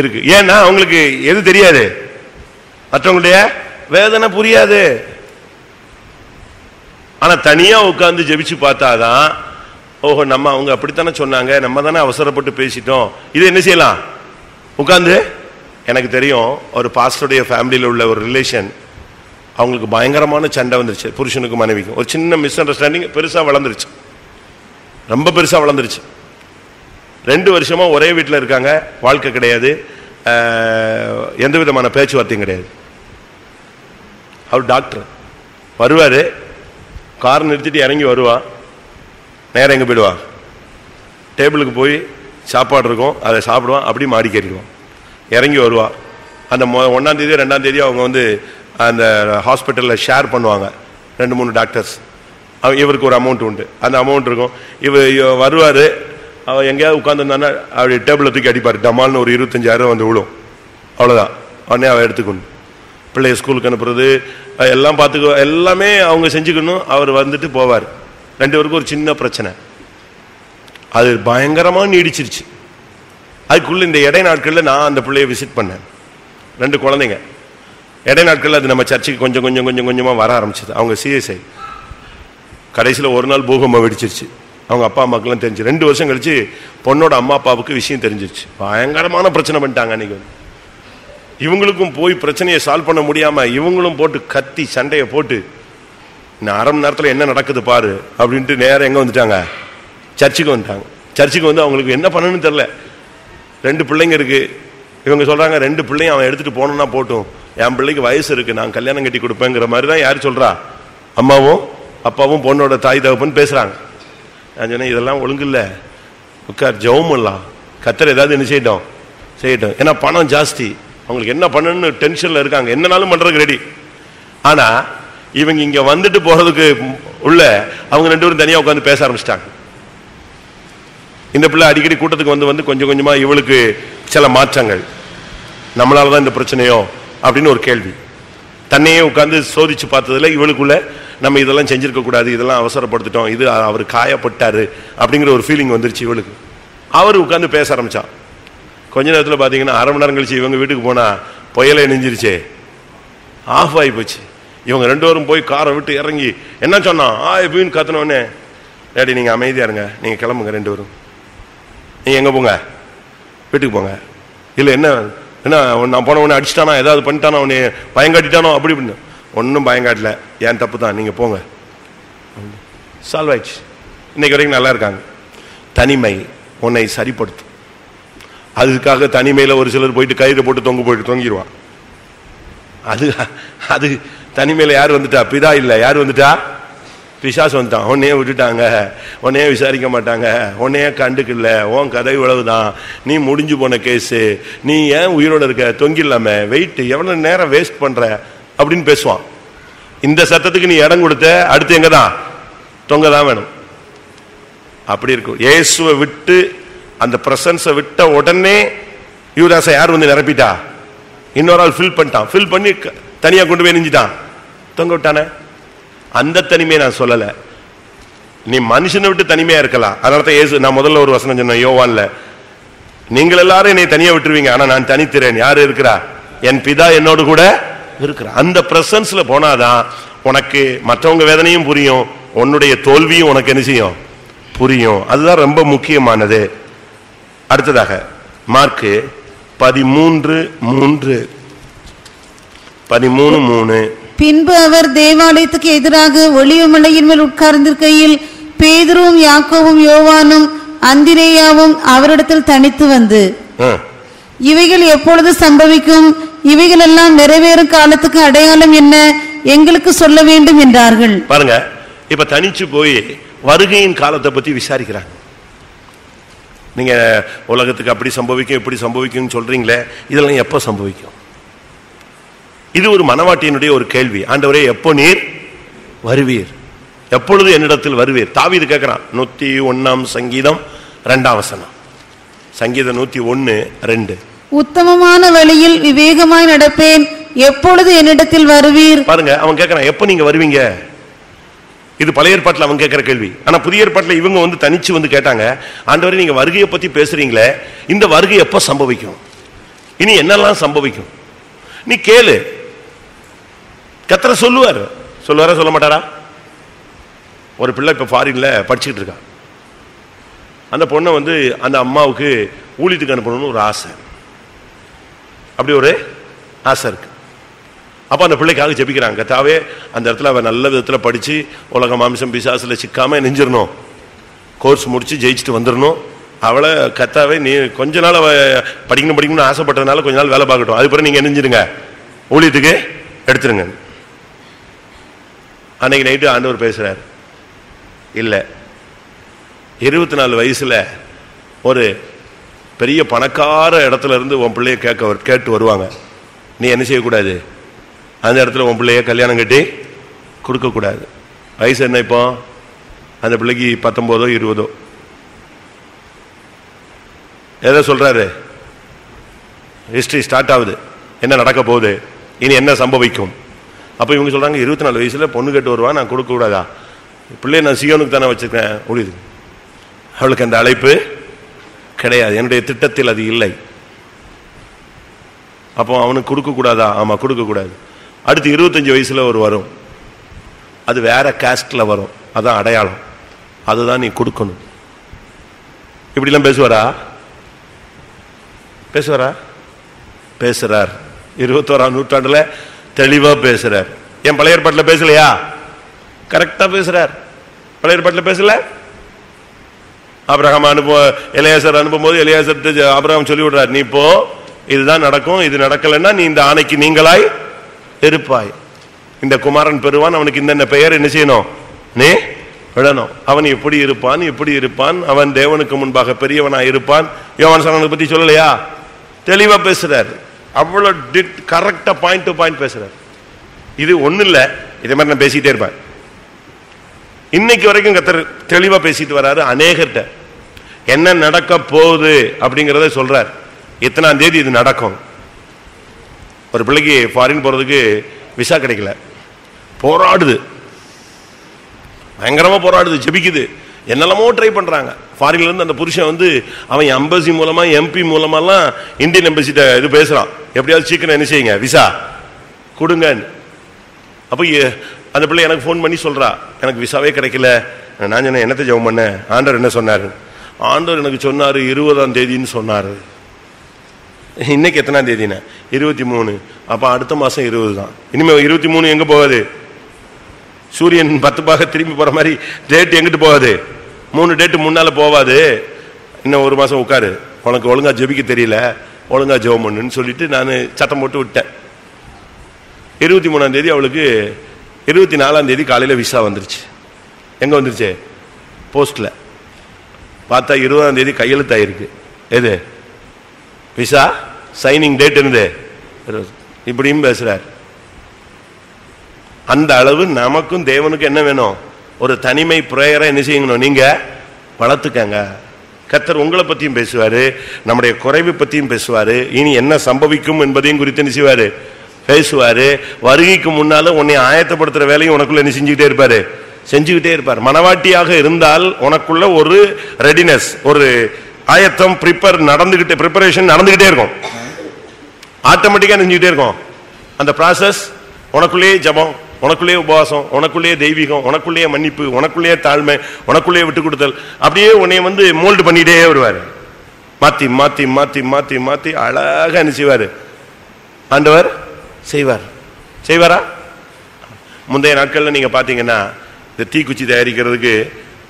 இருக்கு. ஏன்னா அவங்களுக்கு எது தெரியாது, மற்றவங்களுடைய வேதனை புரியாது. ஆனா தனியா உட்கார்ந்து ஜெபிச்சு பார்த்தாதான், ஓஹோ நம்ம அவங்க அப்படித்தானே சொன்னாங்க, நம்ம தானே அவசரப்பட்டு பேசிட்டோம், இது என்ன செய்யலாம் உட்கார்ந்து. எனக்கு தெரியும், ஒரு பாஸ்டருடைய ஃபேமிலியில் உள்ள ஒரு ரிலேஷன், அவங்களுக்கு பயங்கரமான சண்டை வந்துருச்சு, புருஷனுக்கும் மனைவிக்கும். ஒரு சின்ன மிஸ் அண்டர்ஸ்டாண்டிங் பெருசா வளர்ந்துருச்சு, ரொம்ப பெருசா வளர்ந்துருச்சு. 2 வருஷமா ஒரே வீட்டில் இருக்காங்க, வாழ்க்கை கிடையாது, எந்த விதமான பேச்சுவார்த்தையும் கிடையாது. அவர் டாக்டர் வருவாரு, கார் நிறுத்திட்டு இறங்கி வருவா, நேரம் எங்கே போயிடுவா, டேபிளுக்கு போய் சாப்பாடு இருக்கும், அதை சாப்பிடுவான், அப்படி மாடிக்கு ஏறிடுவான், இறங்கி வருவா. அந்த 1ஆம் தேதி 2ஆம் தேதி அவங்க வந்து அந்த ஹாஸ்பிட்டலில் ஷேர் பண்ணுவாங்க, 2-3 டாக்டர்ஸ். இவருக்கு ஒரு அமௌண்ட் உண்டு, அந்த அமௌண்ட் இருக்கும். இவர் வருவார், அவள் எங்கேயாவது உட்காந்துருந்தானா அப்படி டேபிளை தூக்கி அடிப்பார், டமால்னு ஒரு 25,000 வந்து விழும், அவ்வளோதான். உடனே அவள் எடுத்துக்கணும், பிள்ளைய ஸ்கூலுக்கு அனுப்புறது எல்லாம் பார்த்துக்க, எல்லாமே அவங்க செஞ்சுக்கணும். அவர் வந்துட்டு போவார். 2 பேருக்கும் ஒரு சின்ன பிரச்சனை, அது பயங்கரமாக நீடிச்சிருச்சு. அதுக்குள்ள இந்த இடை நாட்களில் நான் அந்த பிள்ளையை விசிட் பண்ணேன், 2 குழந்தைங்க. இடை நாட்களில் அது நம்ம சர்ச்சுக்கு கொஞ்சம் கொஞ்சம் கொஞ்சம் கொஞ்சமாக வர ஆரம்பிச்சது. அவங்க சிஎஸ்ஐ. கடைசியில் ஒரு நாள் பூகம்பம் வெடிச்சிருச்சு, அவங்க அப்பா அம்மாக்கெல்லாம் தெரிஞ்சு. 2 வருஷம் கழிச்சு பொண்ணோட அம்மா அப்பாவுக்கு விஷயம் தெரிஞ்சிருச்சு. பயங்கரமான பிரச்சனை பண்ணிட்டாங்க அன்னைக்கு. இவங்களுக்கும் போய் பிரச்சனையை சால்வ் பண்ண முடியாம இவங்களும் போட்டு கத்தி சண்டையை போட்டு, இன்னும் 1/2 மணி நேரத்தில் என்ன நடக்குது பாரு அப்படின்ட்டு நேரம் எங்க வந்துட்டாங்க, சர்ச்சுக்கு வந்துட்டாங்க. சர்ச்சுக்கு வந்து அவங்களுக்கு என்ன பண்ணணும்னு தெரியல. 2 பிள்ளைங்க இருக்கு. இவங்க சொல்றாங்க 2 பிள்ளையும் அவன் எடுத்துட்டு போனோம்னா போட்டும், என் பிள்ளைக்கு வயசு இருக்கு, நான் கல்யாணம் கட்டி கொடுப்பேங்கிற மாதிரி தான் யார் சொல்றா, அம்மாவும் அப்பாவும் பொண்ணோட தாய் தகப்பன்னு பேசுறாங்க. நான் சொன்னேன், இதெல்லாம் ஒழுங்கு இல்லை, உட்கார் ஜெபம் பண்ணலாம், கர்த்தர் ஏதாவது என்ன செய்யட்டும். ஏன்னா பணம் ஜாஸ்தி, அவங்களுக்கு என்ன பண்ணணும்னு டென்ஷன்ல இருக்காங்க, என்னனாலும் பண்றதுக்கு ரெடி. ஆனா இவங்க இங்க வந்துட்டு போறதுக்கு உள்ள அவங்க 2 பேரும் தனியா உட்காந்து பேச ஆரம்பிச்சிட்டாங்க. இந்த பிள்ளை அடிக்கடி கூட்டத்துக்கு வந்து வந்து கொஞ்சம் கொஞ்சமா இவளுக்கு சில மாற்றங்கள், நம்மளாலதான் இந்த பிரச்சனையோ அப்படின்னு ஒரு கேள்வி. தன்னையே உட்கார்ந்து சோதிச்சு பார்த்ததுல இவளுக்குள்ள நம்ம இதெல்லாம் செஞ்சிருக்க கூடாது, இதெல்லாம் அவசரப்படுத்திட்டோம், இது அவர் காயப்பட்டாரு அப்படிங்கிற ஒரு ஃபீலிங் வந்துருச்சு இவளுக்கு. அவர் உட்கார்ந்து பேச ஆரம்பிச்சா. கொஞ்ச நேரத்தில் பார்த்தீங்கன்னா 1/2 மணி நேரம் கழிச்சு இவங்க வீட்டுக்கு போனா புயலே நெஞ்சிருச்சே, ஆஃப் ஆகி போச்சு. இவங்க 2 பேரும் போய் காரை விட்டு இறங்கி என்ன சொன்னா எப்படின்னு கத்துனோடனே, டேடி நீங்க அமைதியா இருங்க, நீங்க கிளம்புங்க, 2 பேரும் நீங்க எங்க போங்க, வீட்டுக்கு போங்க. இல்லை என்ன என்ன நான் போன உடனே அடிச்சிட்டானா, ஏதாவது பண்ணிட்டானோ, உன்னை பயங்காட்டிட்டானோ அப்படி இப்படின்னு. ஒன்றும் பயங்காட்டல, ஏன் தப்பு தான், நீங்க போங்க, சால்வ் ஆயிடுச்சு. இன்னைக்கு வரைக்கும் நல்லா இருக்காங்க. தனிமை உன்னை சரிப்படுத்தும். அதுக்காக தனிமையில் ஒரு சிலர் போயிட்டு கயிறு போட்டு தொங்கிடுவான். அது அது தனிமையில் யார் வந்துட்டா, பிதா இல்லை, யார் வந்துட்டா, பிசாசு வந்துட்டான். உன்னையே விட்டுட்டாங்க, உன்னையே விசாரிக்க மாட்டாங்க, உன்னையே கண்டுக்கல, உன் கதை இவ்வளவுதான், நீ முடிஞ்சு போன கேஸு, நீ ஏன் உயிரோட இருக்க, தொங்கிடலாம, வெயிட் எவ்வளவு நேரம் வேஸ்ட் பண்ற அப்படின்னு பேசுவான். இந்த சத்தத்துக்கு நீ இடம் கொடுத்த, அடுத்து எங்க தான் தொங்க தான் வேணும். அப்படி இருக்கும். இயேசுவை விட்டு அந்த பிரசன்ஸை விட்ட உடனே யூதாசை யார் வந்து நிரப்பிட்டா, இன்னொரு ஆள் ஃபில் பண்ணிட்டான். ஃபில் பண்ணி தனியா கொண்டு போய் நெஞ்சிட்டான், தொங்க விட்டானே. அந்த தனிமையை நான் சொல்லல, நீ மனுஷனை விட்டு தனிமையா இருக்கலாம். அதனால தான் இயேசு, நான் முதல்ல ஒரு வசனம் சொன்னேன் யோவான்ல, நீங்கள் எல்லாரும் என்னை தனியா விட்டுருவீங்க, ஆனா நான் தனித்திறேன். யாரு இருக்கிறா? என் பிதா என்னோடு கூட இருக்கிற. அந்த பிரசன்ஸ்ல போனாதான் உனக்கு மற்றவங்க வேதனையும் புரியும், உன்னுடைய தோல்வியும் உனக்கு என்ன செய்யும்? புரியும். அதுதான் ரொம்ப முக்கியமானது. அடுத்ததாக மார்க்கு 13:3. பின்பு அவர் தேவாலயத்துக்கு எதிராக ஒலிவமலையின் மேல் உட்கார்ந்திருக்கையில் பேதுருவும் யாக்கோவும் யோவானும் அந்திரேயாவும் அவரிடத்தில் தனித்து வந்து, இவைகள் எப்பொழுது சம்பவிக்கும்? இவைகள் எல்லாம் நிறைவேறும் காலத்துக்கு அடையாளம் என்ன? எங்களுக்கு சொல்ல வேண்டும் என்றார்கள். பாருங்க, இப்ப தனிச்சு போய் வருகையின் காலத்தை பத்தி விசாரிக்கிறாங்க. நீங்க உலகத்துக்கு அப்படி சம்பவிக்கும் இப்படி சம்பவிக்கும் சொல்றீங்களே, இதெல்லாம் எப்ப சம்பவிக்கும்? இது ஒரு மனவாட்டியினுடைய ஒரு கேள்வி. ஆண்டவரே, எப்போ நீர் வருவீர்? எப்பொழுது என்னிடத்தில் வருவீர்? தாவீது கேட்கிறான். 101 சங்கீதம் 2 சங்கீதம் 101:2. உத்தமமான வழியில் விவேகமாய் நடப்பேன், எப்பொழுது என்னிடத்தில் வருவீர்? பாருங்க, அவன் கேட்கிறான், எப்ப நீங்க வருவீங்க? இது பழைய ஏற்பாட்டில் அவன் கேட்கிற கேள்வி. ஆனா புதிய ஏற்பாட்டில் இவங்க வந்து தனிச்சு வந்து கேட்டாங்க, ஆண்டவரே நீங்க வருகையை பத்தி பேசுறீங்களே, இந்த வருகை எப்ப சம்பவிக்கும்? இனி என்னெல்லாம் சம்பவிக்கும்? நீ கேளு. கர்த்தர் சொல்லுவாரா சொல்ல மாட்டாரா? ஒரு பிள்ளை இப்ப ஃபாரின்ல படிச்சுட்டு இருக்கா. அந்த பொண்ணை வந்து அந்த அம்மாவுக்கு ஊழியத்துக்கு அனுப்பணும்னு ஒரு ஆசை, அப்படி ஒரு ஆசை இருக்கு. அப்ப அந்த பிள்ளைக்காக ஜெபிக்கிறாங்க. கர்த்தாவே, அந்த இடத்துல அவ நல்ல விதத்துல படிச்சு உலக மாம்சம் பிசாசுல சிக்காம நெஞ்சிடணும், கோர்ஸ் முடிச்சு ஜெயிச்சுட்டு வந்துடணும். அவளை கர்த்தாவே நீ கொஞ்ச நாள் அவ படிக்கணும்னு ஆசைப்பட்டதுனால கொஞ்ச நாள் வேலை பார்க்கட்டும், அது பிறகு நீங்க நெஞ்சிருங்க, ஊழியத்துக்கு எடுத்துருங்க. அன்னைக்கு நைட்டு ஆண்டவர் பேசுறார், இல்ல 24 வயசுல ஒரு பெரிய பணக்கார இடத்துல இருந்து உன் பிள்ளைய கேட்டு வருவாங்க. நீ என்ன செய்யக்கூடாது? அந்த இடத்துல உன் பிள்ளைய கல்யாணம் கட்டி கொடுக்க கூடாது. வயசு என்ன இப்போ? அந்த பிள்ளைக்கு 19 20. எதை சொல்றாரு? ஹிஸ்டரி ஸ்டார்ட் ஆகுது, என்ன நடக்க போகுது, இனி என்ன சம்பவிக்கும். அப்ப இவங்க சொல்றாங்க, 24 வயசுல பொண்ணு கேட்டு வருவான், நான் கொடுக்க கூடாதா? பிள்ளைய நான் சியோனுக்கு தானே வச்சிருக்கேன், முடியுது. அவளுக்கு அந்த அழைப்பு கிடையாது, என்னுடைய திட்டத்தில் அது இல்லை. அப்போ அவனுக்கு கொடுக்க கூடாதா? ஆமா, கொடுக்க கூடாது. அடுத்து 25 வயசுல ஒரு வரும், அது வேற காஸ்ட்ல வரும், அதான் அடையாளம், அதுதான் நீ கொடுக்கணும். இப்படிலாம் பேசுவாரா? பேசுறார். 21ஆம் நூற்றாண்டுல தெளிவா பேசுறார். என் பழைய ஏற்பாட்டில் பேசலையா? கரெக்டா பேசுறார். பழைய ஏற்பாட்டில் பேசல. ஆபிரகாம் எலியாசர் அனுப்பும்போது எலியாசர் ஆபிரகாம் சொல்லி விடுறார், நீ இப்போ இதுதான் நடக்கும், இது நடக்கலன்னா நீ இந்த ஆணைக்கு நீங்களாய் இருப்பாய். இந்த குமாரன் பெறுவான், அவனுக்கு இந்த பெயர் என்ன செய்யணும்? நீ விடணும். அவன் எப்படி இருப்பான், அவன் தேவனுக்கு முன்பாக பெரியவனாய் இருப்பான். யோவான் சாணனை பத்தி சொல்லலையா? தெளிவா பேசுறார். அவ்வளவு கரெக்டா பாயிண்ட் டு பாயிண்ட் பேசுறார். இது ஒண்ணு இல்ல, இதே மாதிரி நான் பேசிட்டே இருப்பேன். இன்னைக்கு வரைக்கும் கர்த்தர் தெளிவா பேசிட்டு வராரு. அநேகர்கிட்ட என்ன நடக்க போகுது அப்படிங்கறத சொல்றார். எத்தனாம் தேதி இது நடக்கும்? ஒரு பிள்ளைக்கு ஃபாரின் போறதுக்கு விசா கிடைக்கல, போராடுது, பயங்கரமா போராடுது, ஜெபிக்குது, என்னெல்லாமோ ட்ரை பண்றாங்க. ஃபாரின்ல இருந்து அந்த புருஷன் வந்து அவன் எம்பசி மூலமா MP மூலமாலாம் இந்தியன் எம்பசிட்ட இது பேசுறான், எப்படியாவது சீக்கிரம் என்ன செய்யுங்க, விசா கொடுங்க. அப்ப அந்த பிள்ளை எனக்கு ஃபோன் பண்ணி சொல்றா, எனக்கு விசாவே கிடைக்கல. நான் சொன்னேன், என்னத்தை ஜெபம் பண்ண? ஆண்டவர் என்ன சொன்னாரு? ஆண்டவர் எனக்கு சொன்னாரு 20ஆம் தேதின்னு சொன்னாரு. இன்னைக்கு எத்தனாம் தேதினா? 23. அப்ப அடுத்த மாசம் 20 தான். இனிமே 23 எங்க போகாது? சூரியன் 10 பாக திரும்பி போற மாதிரி டேட் எங்கிட்டு போகாது? 3 டேட்டு முன்னால போவாது. இன்னும் ஒரு மாசம் உட்காரு, உனக்கு ஒழுங்கா ஜெபிக்க தெரியல, ஒழுங்கா ஜெபம் பண்ணுன்னு சொல்லிட்டு நான் சத்தம் போட்டு விட்டேன். 23ஆம் தேதி அவளுக்கு 24ஆம் தேதி காலையில விசா வந்துருச்சு. எங்க வந்துருச்சு? போஸ்ட்ல. பார்த்தா 20ஆம் தேதி கையெழுத்தாயிருக்கு. எது? விசா சைனிங் டேட் இருந்து. இப்படியும் பேசுறார். அந்த அளவு நமக்கும் தேவனுக்கு என்ன வேணும்? ஒரு தனிமை பிரேயரை என்ன செய்யணும்? நீங்க வளர்த்துக்கங்க. கர்த்தர் உங்களை பத்தியும் பேசுவாரு, நம்முடைய குறைவு பத்தியும் பேசுவாரு, இனி என்ன சம்பவிக்கும் என்பதையும் குறித்து என்ன செய்வாரு? பேசுவாரு. வருகைக்கு முன்னால உன்னை ஆயத்தப்படுத்துற வேலையும் உனக்குள்ள என்ன செஞ்சுக்கிட்டே இருப்பார். மனவாட்டியாக இருந்தால் உனக்குள்ள ஒரு ரெடினஸ், ஒரு ஆயத்தம் ப்ரிப்பரேஷன் நடந்துகிட்டே இருக்கும். ஆட்டோமேட்டிக்கா செஞ்சுக்கிட்டே இருக்கும். அந்த ப்ராசஸ் உனக்குள்ளே ஜபம், உனக்குள்ளே உபவாசம், உனக்குள்ளே தெய்வீகம், உனக்குள்ளே மன்னிப்பு, உனக்குள்ளே தாழ்மை, உனக்குள்ளே விட்டு கொடுத்தல், அப்படியே உன்னை வந்து மோல்டு பண்ணிட்டே வருவார். மாத்தி மாத்தி மாத்தி மாத்தி மாத்தி அழகா என்ன செய்வார் ஆண்டவர் செய்வாரா? முந்தைய நாட்கள்ல நீங்க பாத்தீங்கன்னா இந்த தீக்குச்சி தயாரிக்கிறதுக்கு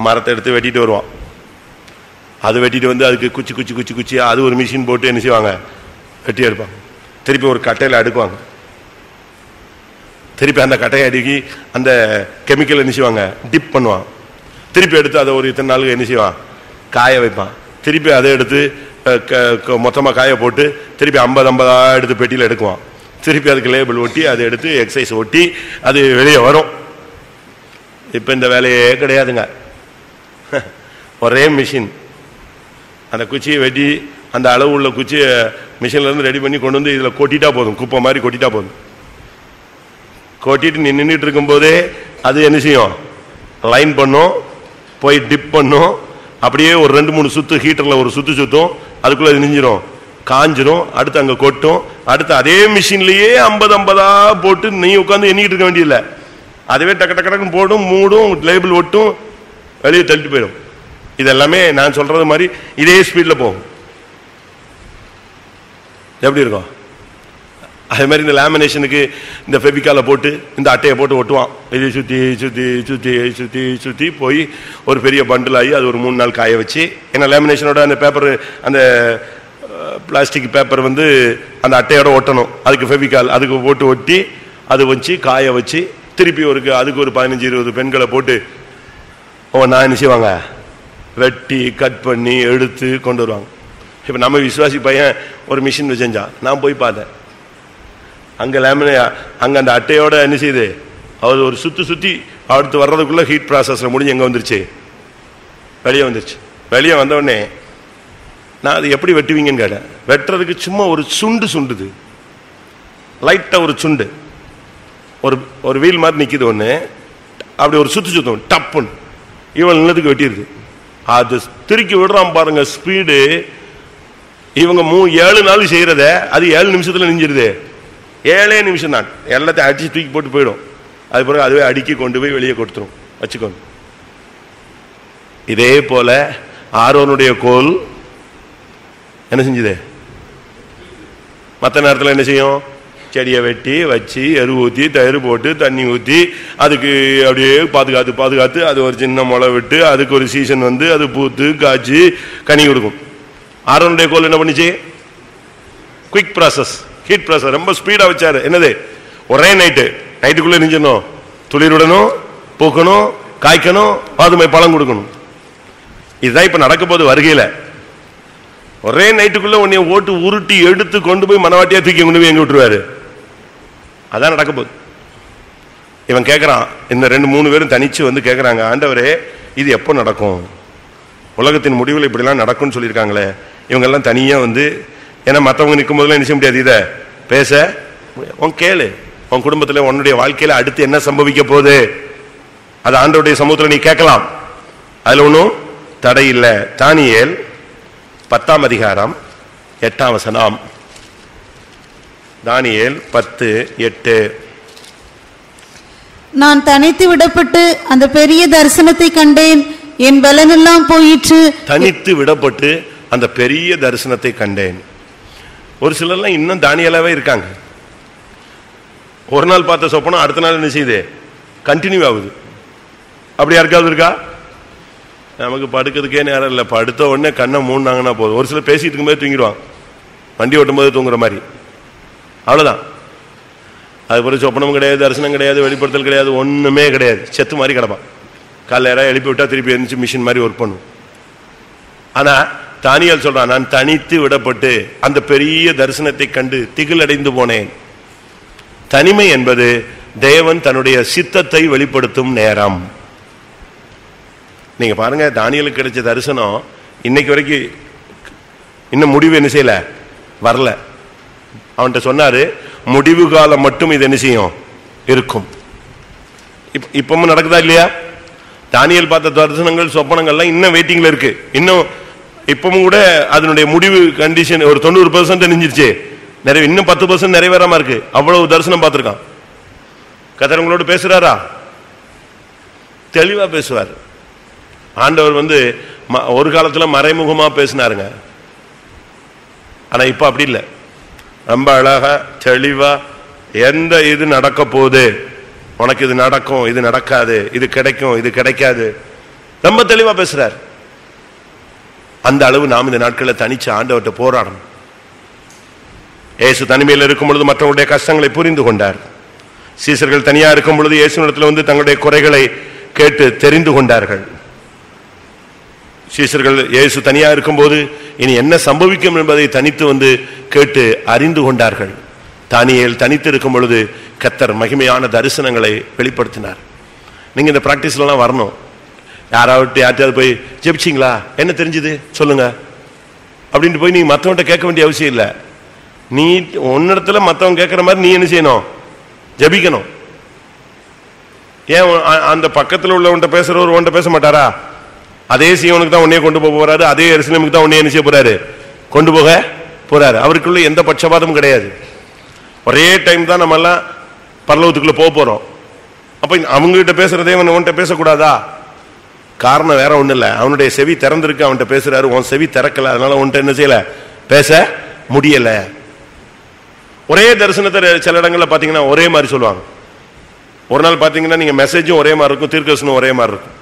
மரத்தை எடுத்து வெட்டிட்டு வருவான். அது வெட்டிட்டு வந்து அதுக்கு குச்சி குச்சி குச்சி குச்சி அது ஒரு மிஷின் போட்டு என்ன செய்வாங்க, வெட்டி எடுப்பாங்க. திருப்பி ஒரு கட்டையில் அடுக்குவாங்க. திருப்பி அந்த கட்டையை அடுக்கி அந்த கெமிக்கல் என்ன செய்வாங்க, டிப் பண்ணுவான். திருப்பி எடுத்து அதை ஒரு இத்தனை நாளுக்கு என்ன செய்வான், காய வைப்பான். திருப்பி அதை எடுத்து மொத்தமாக காய போட்டு திருப்பி 50 எடுத்து பெட்டியில் எடுக்குவான். திருப்பி அதுக்கு லேபிள் ஒட்டி அதை எடுத்து எக்ஸசைஸ் ஒட்டி அது வெளியே வரும். இப்போ இந்த வேலையே கிடையாதுங்க. ஒரே மிஷின். அந்த குச்சியை வெட்டி அந்த அளவு உள்ள குச்சியை மிஷின்ல இருந்து ரெடி பண்ணி கொண்டு வந்து இதில் கொட்டிட்டா போதும், குப்பை மாதிரி கொட்டிட்டா போதும். கொட்டிட்டு நின்றுட்டு இருக்கும் போதே அது என்ன செய்யும், லைன் பண்ணும், போய் டிப் பண்ணும். அப்படியே ஒரு 2-3 சுத்து ஹீட்டர்ல ஒரு சுத்து சுத்தும், அதுக்குள்ள நெஞ்சிரும், காஞ்சிரும். அடுத்து அங்க கொட்டும். அடுத்து அதே மிஷின்லயே 50 போட்டு நீ உட்காந்து எண்ணிட்டு இருக்க வேண்டியதில்லை. அதுவே டக்கு டக்குன்னு போடும், மூடும், லேபிள் ஒட்டும், வெளியே தள்ளிட்டு போயிடும். இதெல்லாமே நான் சொல்றது மாதிரி இதே ஸ்பீட்ல போகும். எப்படி இருக்கும்? அதே மாதிரி இந்த லேமினேஷனுக்கு இந்த ஃபெவிகாலை போட்டு இந்த அட்டையை போட்டு ஒட்டுவான். இதை சுற்றி சுற்றி சுற்றி சுற்றி சுற்றி போய் ஒரு பெரிய பண்டில் ஆகி அது ஒரு 3 நாள் காய வச்சு, ஏன்னா லேமினேஷனோட அந்த பேப்பர், அந்த பிளாஸ்டிக் பேப்பர் வந்து அந்த அட்டையோட ஒட்டணும். அதுக்கு ஃபெவிகால் அதுக்கு போட்டு ஒட்டி அது வச்சு காய வச்சு திருப்பி அதுக்கு ஒரு 15-20 பெண்களை போட்டு நான் என்ன செய்வாங்க, வெட்டி கட் பண்ணி எடுத்து கொண்டு வருவாங்க. இப்போ நம்ம விசுவாசி பையன் ஒரு மிஷின் செஞ்சான். நான் போய் பார்த்தேன். அங்கே அங்கே அந்த அட்டையோட என்ன செய்யுது, அது ஒரு சுற்றி அடுத்து வர்றதுக்குள்ள ஹீட் ப்ராசஸில் முடிஞ்சு எங்கே வந்துருச்சு, வெளியே வந்துருச்சு. வெளியே வந்தவுடனே நான் அது எப்படி வெட்டுவீங்கன்னு கேட்டேன். வெட்டுறதுக்கு சும்மா ஒரு சுண்டுது, லைட்டாக ஒரு சுண்டு, ஒரு வீல் மாதிரி நிற்கிது ஒன்று, அப்படி ஒரு சுத்தும் டப்புன்னு இவன் நிலத்துக்கு வெட்டிடுது. அது திருக்கி விடுறான் பாருங்க ஸ்பீடு. இவங்க 7 நாள் செய்யறத அது 7 நிமிஷத்துல நெஞ்சிருது. 7 நிமிஷம் தான். எல்லாத்தையும் அடிச்சு தூக்கி போட்டு போயிடும். அது பிறகு அதுவே அடுக்கி கொண்டு போய் வெளியே கொடுத்துரும், வச்சுக்கோங்க. இதே போல ஆரோனுடைய கோல் என்ன செஞ்சது, மற்ற நேரத்தில் என்ன செய்யும், செடியை வெட்டி வச்சு எரு ஊற்றி தயிர் போட்டு தண்ணி ஊற்றி அதுக்கு அப்படியே பாதுகாத்து அது ஒரு சின்ன முளை விட்டு அதுக்கு ஒரு சீசன் வந்து அது பூத்து காய்ச்சி கனி கொடுக்கும். ஆரோனுடைய கோல் என்ன பண்ணிச்சு, குயிக் ப்ராசஸ், ஹீட் ப்ராசஸ், ரொம்ப ஸ்பீடா வச்சாரு. என்னது, ஒரே நைட்டுக்குள்ள நெஞ்சணும், துளிர் விடணும், பூக்கணும், காய்க்கணும், அதுமை பழம் கொடுக்கணும். இதுதான் இப்ப நடக்க போது வருகையில. ஒரே நைட்டுக்குள்ள உன்னை ஓட்டு உருட்டி எடுத்து கொண்டு போய் மனவாட்டியா தூக்கி கொண்டு போய் எங்க விட்டுருவாரு. அதான் நடக்க போகுது. இவன் கேட்கறான், இந்த 2-3 பேரும் தனிச்சு வந்து கேட்கறாங்க, ஆண்டவரே இது எப்போ நடக்கும், உலகத்தின் முடிவில் இப்படிலாம் நடக்கும்னு சொல்லியிருக்காங்களே. இவங்க எல்லாம் தனியா வந்து, ஏன்னா மற்றவங்க நிற்கும் போதெல்லாம் என்ன செய்ய முடியாது, இதை பேச உன் கேளு, உன் குடும்பத்தில் உன்னுடைய வாழ்க்கையில அடுத்து என்ன சம்பவிக்க போகுது, அது ஆண்டவருடைய சமூகத்தில் நீ கேட்கலாம், அதுல ஒன்றும் தடை இல்லை. தானியேல் 10ஆம் அதிகாரம் 8ஆம் வசனம். தானியேல் 10:8. நான் தனித்து விடப்பட்டு அந்த பெரிய தரிசனத்தை கண்டேன், என் பலனெல்லாம் போயிற்று. தனித்து விடப்பட்டு அந்த பெரிய தரிசனத்தை கண்டேன். ஒரு சிலர்லாம் இன்னும் தானியேலாவே இருக்காங்க. ஒரு நாள் பார்த்த சொப்பனம் அடுத்த நாள் என்ன செய்யுது, கண்டினியூ ஆகுது. அப்படி யாருக்காவது இருக்கா? நமக்கு படுக்கிறதுக்கே நேரம் இல்லை. படுத்த உடனே கண்ணை மூடினாங்கன்னா போதும். ஒரு சிலர் பேசிட்டு இருக்கும்போது தூங்கிடுவான், வண்டி ஓட்டும் போது தூங்குற மாதிரி, அவ்வளோதான். அது பிறகு சொப்பனம் கிடையாது, தரிசனம் கிடையாது, வெளிப்படுத்தல் கிடையாது, ஒன்றுமே கிடையாது. செத்து மாதிரி கிடப்பான். காலைல யாராவது எழுப்பி விட்டா திருப்பி எழுந்துச்சு மிஷின் மாதிரி ஒர்க் பண்ணும். ஆனால் தானியேல் சொல்றான், நான் தனித்து விடப்பட்டு அந்த பெரிய தரிசனத்தை கண்டு திகிலடைந்து போனேன். தனிமை என்பது தேவன் தன்னுடைய சித்தத்தை வெளிப்படுத்தும் நேரம். நீங்க பாருங்க, தானியேலுக்கு கிடைச்ச தரிசனம் இன்னைக்கு வரைக்கும் இன்னும் முடிவு என்ன செய்யல, வரல. அவன்கிட்ட சொன்னாரு, முடிவு காலம் மட்டும் இது என்ன செய்யும், இருக்கும். இப்பவும் நடக்குதா இல்லையா? தானியேல் பார்த்த தரிசனங்கள் சொப்பனங்கள்லாம் இன்னும் வெயிட்டிங்ல இருக்கு. இன்னும் இப்பவும் கூட அதனுடைய முடிவு கண்டிஷன் ஒரு 90% நெஞ்சிருச்சு, நிறைய இன்னும் 10% நிறைவேறாம இருக்கு. அவ்வளவு தரிசனம் பார்த்திருக்கான். கர்த்தர் உங்களோடு பேசுறாரா? தெளிவா பேசுவார். ஆண்டவர் ஒரு காலத்துல மறைமுகமா பேசினாருங்க. ஆனா இப்ப அப்படி இல்லை. ரொம்ப அழகா தெளிவா எந்த இது நடக்க போகுது, உனக்கு இது நடக்கும், இது நடக்காது, இது கிடைக்கும், இது கிடைக்காது, ரொம்ப தெளிவா பேசுறார். அந்த அளவு நாம் இந்த நாட்களில் தனிச்சு ஆண்டவர்கிட்ட போராடணும். இயேசு தனிமையில் இருக்கும் பொழுது மற்றவருடைய கஷ்டங்களை புரிந்து கொண்டார். சீசர்கள் தனியா இருக்கும் பொழுது இயேசுவிடத்தில் தங்களுடைய குறைகளை கேட்டு தெரிந்து கொண்டார்கள். சீசர்கள் இயேசு தனியா இருக்கும்போது இனி என்ன சம்பவிக்கும் என்பதை தனித்து கேட்டு அறிந்து கொண்டார்கள். தானியேல் தனித்து இருக்கும் பொழுது கர்த்தர் மகிமையான தரிசனங்களை வெளிப்படுத்தினார். நீங்க இந்த பிராக்டிஸ்லாம் வரணும். யார்கிட்டயாவது போய் ஜெபிச்சிங்களா, என்ன தெரிஞ்சது சொல்லுங்க அப்படின்ட்டு போய் நீ மற்றவன்கிட்ட கேட்க வேண்டிய அவசியம் இல்லை. நீ உன்னிடத்துல மற்றவன் கேட்கிற மாதிரி நீ என்ன செய்யணும்? ஜெபிக்கணும். ஏன் அந்த பக்கத்தில் உள்ளவன்கிட்ட பேசுறவர் உன்கிட்ட பேச மாட்டாரா? அதே சீவனுக்கு தான் உன்னையே கொண்டு போக போறாரு, அதே எருசலேமுக்கு தான் உன்னையே என்ன செய்ய போறாரு? கொண்டு போக போறாரு. அவருக்குள்ள எந்த பட்சபாதமும் கிடையாது. ஒரே டைம் தான் நம்ம எல்லாம் பரலோகத்துக்குள்ள போக போறோம். அப்ப அவங்க கிட்ட பேசுறதே உன்கிட்ட பேசக்கூடாதா? காரணம் வேற ஒண்ணு இல்ல, அவனுடைய செவி திறந்திருக்கு, அவன்கிட்ட பேசுறாரு, உன் செவி திறக்கல, அதனால உன்கிட்ட என்ன செய்யல, பேச முடியல. ஒரே தரிசனத்தை சில இடங்கள்ல பாத்தீங்கன்னா ஒரே மாதிரி சொல்லுவாங்க. ஒரு நாள் பாத்தீங்கன்னா நீங்க மெசேஜும் ஒரே மாதிரி இருக்கும், தீர்க்கதரிசனம் ஒரே மாதிரி இருக்கும்,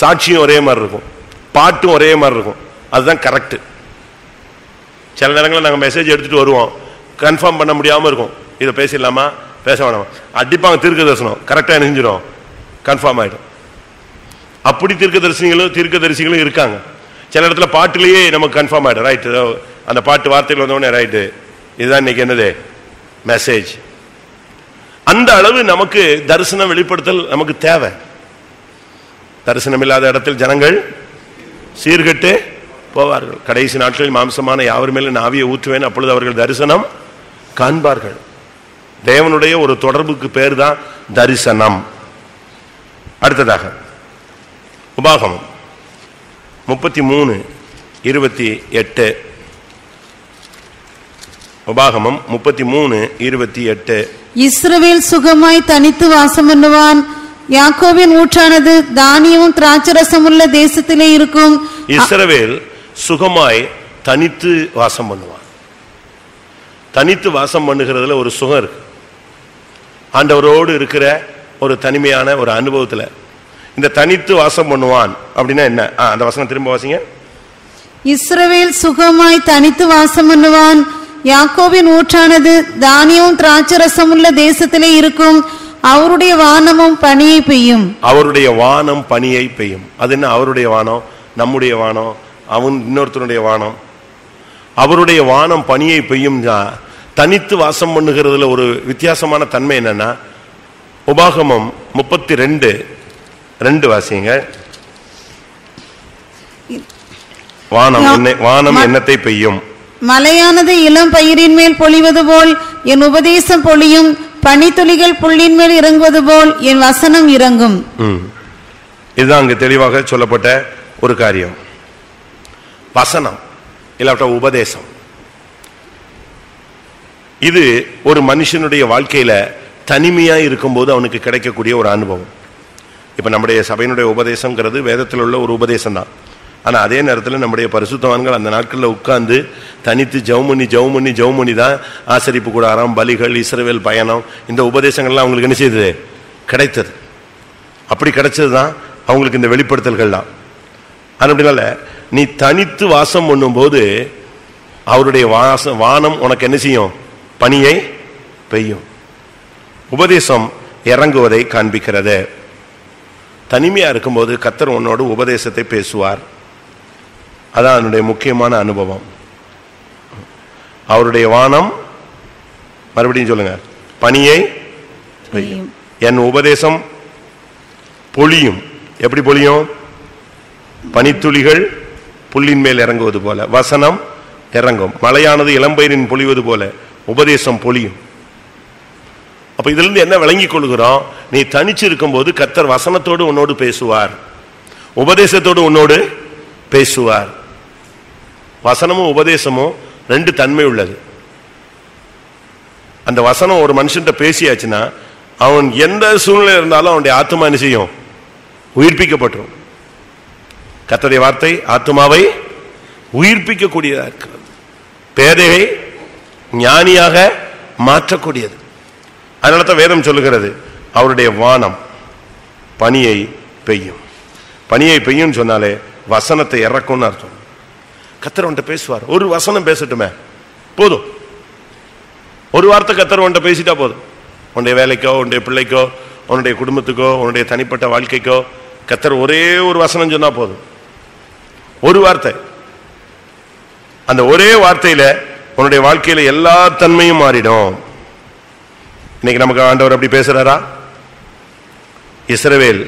சாட்சியும் ஒரே மாதிரி இருக்கும், பாட்டும் ஒரே மாதிரி இருக்கும். அதுதான் கரெக்ட். சில நேரங்களில் நாங்கள் மெசேஜ் எடுத்துட்டு வருவோம், கன்ஃபார்ம் பண்ண முடியாமல் இருக்கும். இதை பேசிடலாமா பேச வேணாமா, அடிப்பாங்க. தீர்க்கதரிசனம் கரெக்டாக நினைஞ்சிடும், கன்ஃபார்ம் ஆகிடும். அப்படி தீர்க்கதரிசிகளும் இருக்காங்க. சில இடத்துல பாட்டிலேயே நமக்கு கன்ஃபார்ம் ஆகிடும். ரைட், அந்த பாட்டு வார்த்தைகள் வந்தோடனே ரைட்டு, இதுதான் இன்னைக்கு என்னது மெசேஜ். அந்த அளவு நமக்கு தரிசனம் வெளிப்படுத்தல் நமக்கு தேவை. தரிசனம் இல்லாத இடத்தில் ஜனங்கள் சீர்கெட்டு போவார்கள். கடைசி நாட்களில் மாம்சமான யாவர் மேலும் நான் ஆவியை ஊற்றுவேன், அப்பொழுது அவர்கள் தரிசனம் காண்பார்கள். தேவனுடைய ஒரு தொடர்புக்கு பேர் தான் தரிசனம். அடுத்ததாக உபாகமம் 33:28. உபாகமம் 33:28. இஸ்ரவேல் சுகமாய் தனித்து வாசம் பண்ணுவான், யாக்கோபின் ஊற்றானது தானியமும் திராட்சரசம் உள்ள தேசத்திலே இருக்கும். இஸ்ரவேல் சுகமாய் தனித்து வாசம் பண்ணுவான். தனித்து வாசம் பண்ணுகிறதுல ஒரு சுகம் இருக்கு. ஆண்டவரோடு இருக்கிற ஒரு தனிமையான ஒரு அனுபவத்துல இந்த தனித்து வாசம் பண்ணுவான் அப்படின்னா என்ன? அந்த வசனம் திரும்ப வாசிங்க. இஸ்ரவேல் சுகமாய் தனித்து வாசம் பண்ணுவான், யாக்கோபின் ஊற்றானது தானியமும் திராட்சரசம் உள்ள தேசத்திலே இருக்கும். அவருடைய வானமும் பனியை பெய்யும். அவருடைய வானம் பனியை பெய்யும். அது என்ன? அவருடைய வானம், நம்முடைய வானம், அவன் இன்னொருத்தனுடைய வானம். அவருடைய வானம் பனியை பெய்யும். தனித்து வாசம் பண்ணுகிறதுல ஒரு வித்தியாசமான தன்மை என்னன்னா, உபாகமம் 32:2 வாசிங்க. வானம் என்னத்தை பெய்யும்? மலையானது இளம் பயிரின் மேல் பொழிவது போல் என் உபதேசம் பொழியும், பனித்துளிகள் புல்லின் மேல் இறங்குவது போல் என் வசனம் இறங்கும். இதுதான் அங்கு தெளிவாக சொல்லப்பட்ட ஒரு காரியம். வசனம் இல்லாட்ட உபதேசம், இது ஒரு மனுஷனுடைய வாழ்க்கையில தனிமையா இருக்கும்போது அவனுக்கு கிடைக்கக்கூடிய ஒரு அனுபவம். இப்ப நம்முடைய சபையினுடைய உபதேசம்ங்கிறது வேதத்தில் உள்ள ஒரு உபதேசம் தான். ஆனா அதே நேரத்தில் நம்முடைய பரிசுத்தவான்கள் அந்த நாட்களில் உட்கார்ந்து தனித்து ஜெபம் பண்ணி தான் ஆசரிப்பு கூடாரம், பலிகள், இஸ்ரவேல் பயணம், இந்த உபதேசங்கள்லாம் அவங்களுக்கு என்ன செய்தது? கிடைத்தது. அப்படி கிடைச்சதுதான் அவங்களுக்கு இந்த வெளிப்படுத்தல்கள் தான். அதனால நீ தனித்து வாசம் பண்ணும் போது அவருடைய வானம் உனக்கு என்ன செய்யும்? பனியை பெய்யும். உபதேசம் இறங்குவதை காண்பிக்கிறது. தனிமையா இருக்கும்போது கர்த்தர் உன்னோடு உபதேசத்தை பேசுவார். அதான் அதனுடைய முக்கியமான அனுபவம். அவருடைய வானம், மறுபடியும் சொல்லுங்க, பனியை பெய்யும். என் உபதேசம் பொழியும். எப்படி பொழியும்? பனித்துளிகள் புல்லின் மேல் இறங்குவது போல வசனம் இறங்கும். மழையானது இளம்பயிரின் பொழிவது போல உபதேசம் பொழியும். அப்ப இதுல இருந்து என்ன விளங்கிக் கொள்கிறோம்? நீ தனிச்சு இருக்கும் போது கர்த்தர் வசனத்தோடு உன்னோடு பேசுவார், உபதேசத்தோடு உன்னோடு பேசுவார். வசனமும் உபதேசமும் ரெண்டு தன்மை உள்ளது. அந்த வசனம் ஒரு மனுஷன்ட்ட பேசியாச்சுன்னா அவன் எந்த சூழ்நிலை இருந்தாலும் அவனுடைய ஆத்மா என்ன செய்யும்? உயிர்ப்பிக்கப்பட்டுரும். கர்த்தருடைய வார்த்தை ஆத்மாவை உயிர்ப்பிக்கக்கூடியதா இருக்கிறது. பேதையை ஞானியாக மாற்றக்கூடியது. அதனால தான் வேதம் சொல்லுகிறது, அவருடைய வானம் பனியை பெய்யும். பனியை பெய்யும் சொன்னாலே வசனத்தை இறக்கும்னு அர்த்தம். கர்த்தர் அவன்கிட்ட பேசுவார். ஒரு வசனம் பேசட்டுமே போதும். ஒரு வார்த்தை கர்த்தர் அவன்கிட்ட பேசிட்டா போதும். உன்னுடைய வேலைக்கோ, உன்னுடைய பிள்ளைக்கோ, உன்னுடைய குடும்பத்துக்கோ, உன்னுடைய தனிப்பட்ட வாழ்க்கைக்கோ கர்த்தர் ஒரே ஒரு வசனம் சொன்னா போதும். ஒரு வார்த்தை. அந்த ஒரே வார்த்தையில உன்னுடைய வாழ்க்கையில எல்லா தன்மையும் மாறிடும். இன்னைக்கு நமக்கு ஆண்டவர் அப்படி பேசுறாரா? இஸ்ரவேல்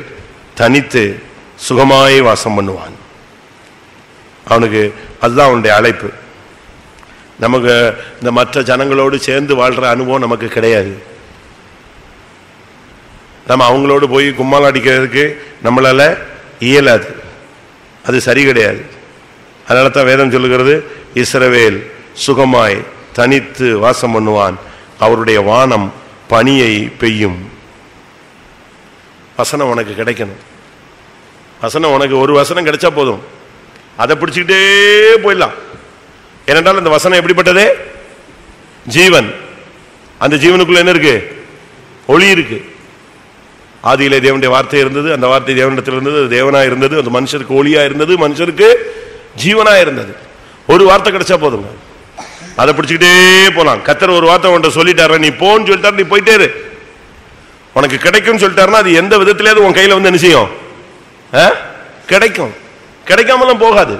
தனித்து சுகமாய் வாசம் பண்ணுவான். அவனுக்கு அதுதான் அவனுடைய அழைப்பு. நமக்கு இந்த மற்ற ஜனங்களோடு சேர்ந்து வாழ்ற அனுபவம் நமக்கு கிடையாது. நம்ம அவங்களோடு போய் கும்மால் அடிக்கிறதுக்கு நம்மளால இயலாது. அது சரி கிடையாது. அதனால தான் வேதம் சொல்லுகிறது, இஸ்ரவேல் சுகமாய் தனித்து வாசம் பண்ணுவான், அவருடைய வானம் பனியை பெய்யும். வசனம் உனக்கு கிடைக்கணும். வசனம் உனக்கு ஒரு வசனம் கிடைச்சா போதும், அதை பிடிச்சுக்கிட்டே போயிடலாம். ஏனென்றால் அந்த வசனம் எப்படிப்பட்டது? ஜீவன். அந்த ஜீவனுக்குள்ள என்ன இருக்கு? ஒளி இருக்கு. ஆதியிலே தேவனுடைய வார்த்தை இருந்தது, அந்த வார்த்தை தேவனிடத்தில் இருந்தது, அது தேவனா இருந்தது, அந்த மனுஷருக்கு ஒளியா இருந்தது, மனுஷருக்கு ஜீவனா இருந்தது. ஒரு வார்த்தை கிடைச்சா போதுங்க, அதை பிடிச்சுக்கிட்டே போலாம். கர்த்தர் ஒரு வார்த்தை உன்கிட்ட சொல்லிட்டாரு, நீ போன்னு சொல்லிட்டாரு, நீ போயிட்டே இரு. உனக்கு கிடைக்கும் சொல்லிட்டாருன்னா அது எந்த விதத்திலேயாவது உன் கையில வந்து என்ன செய்யும்? கிடைக்கும். கிடைக்காமலாம் போகாது.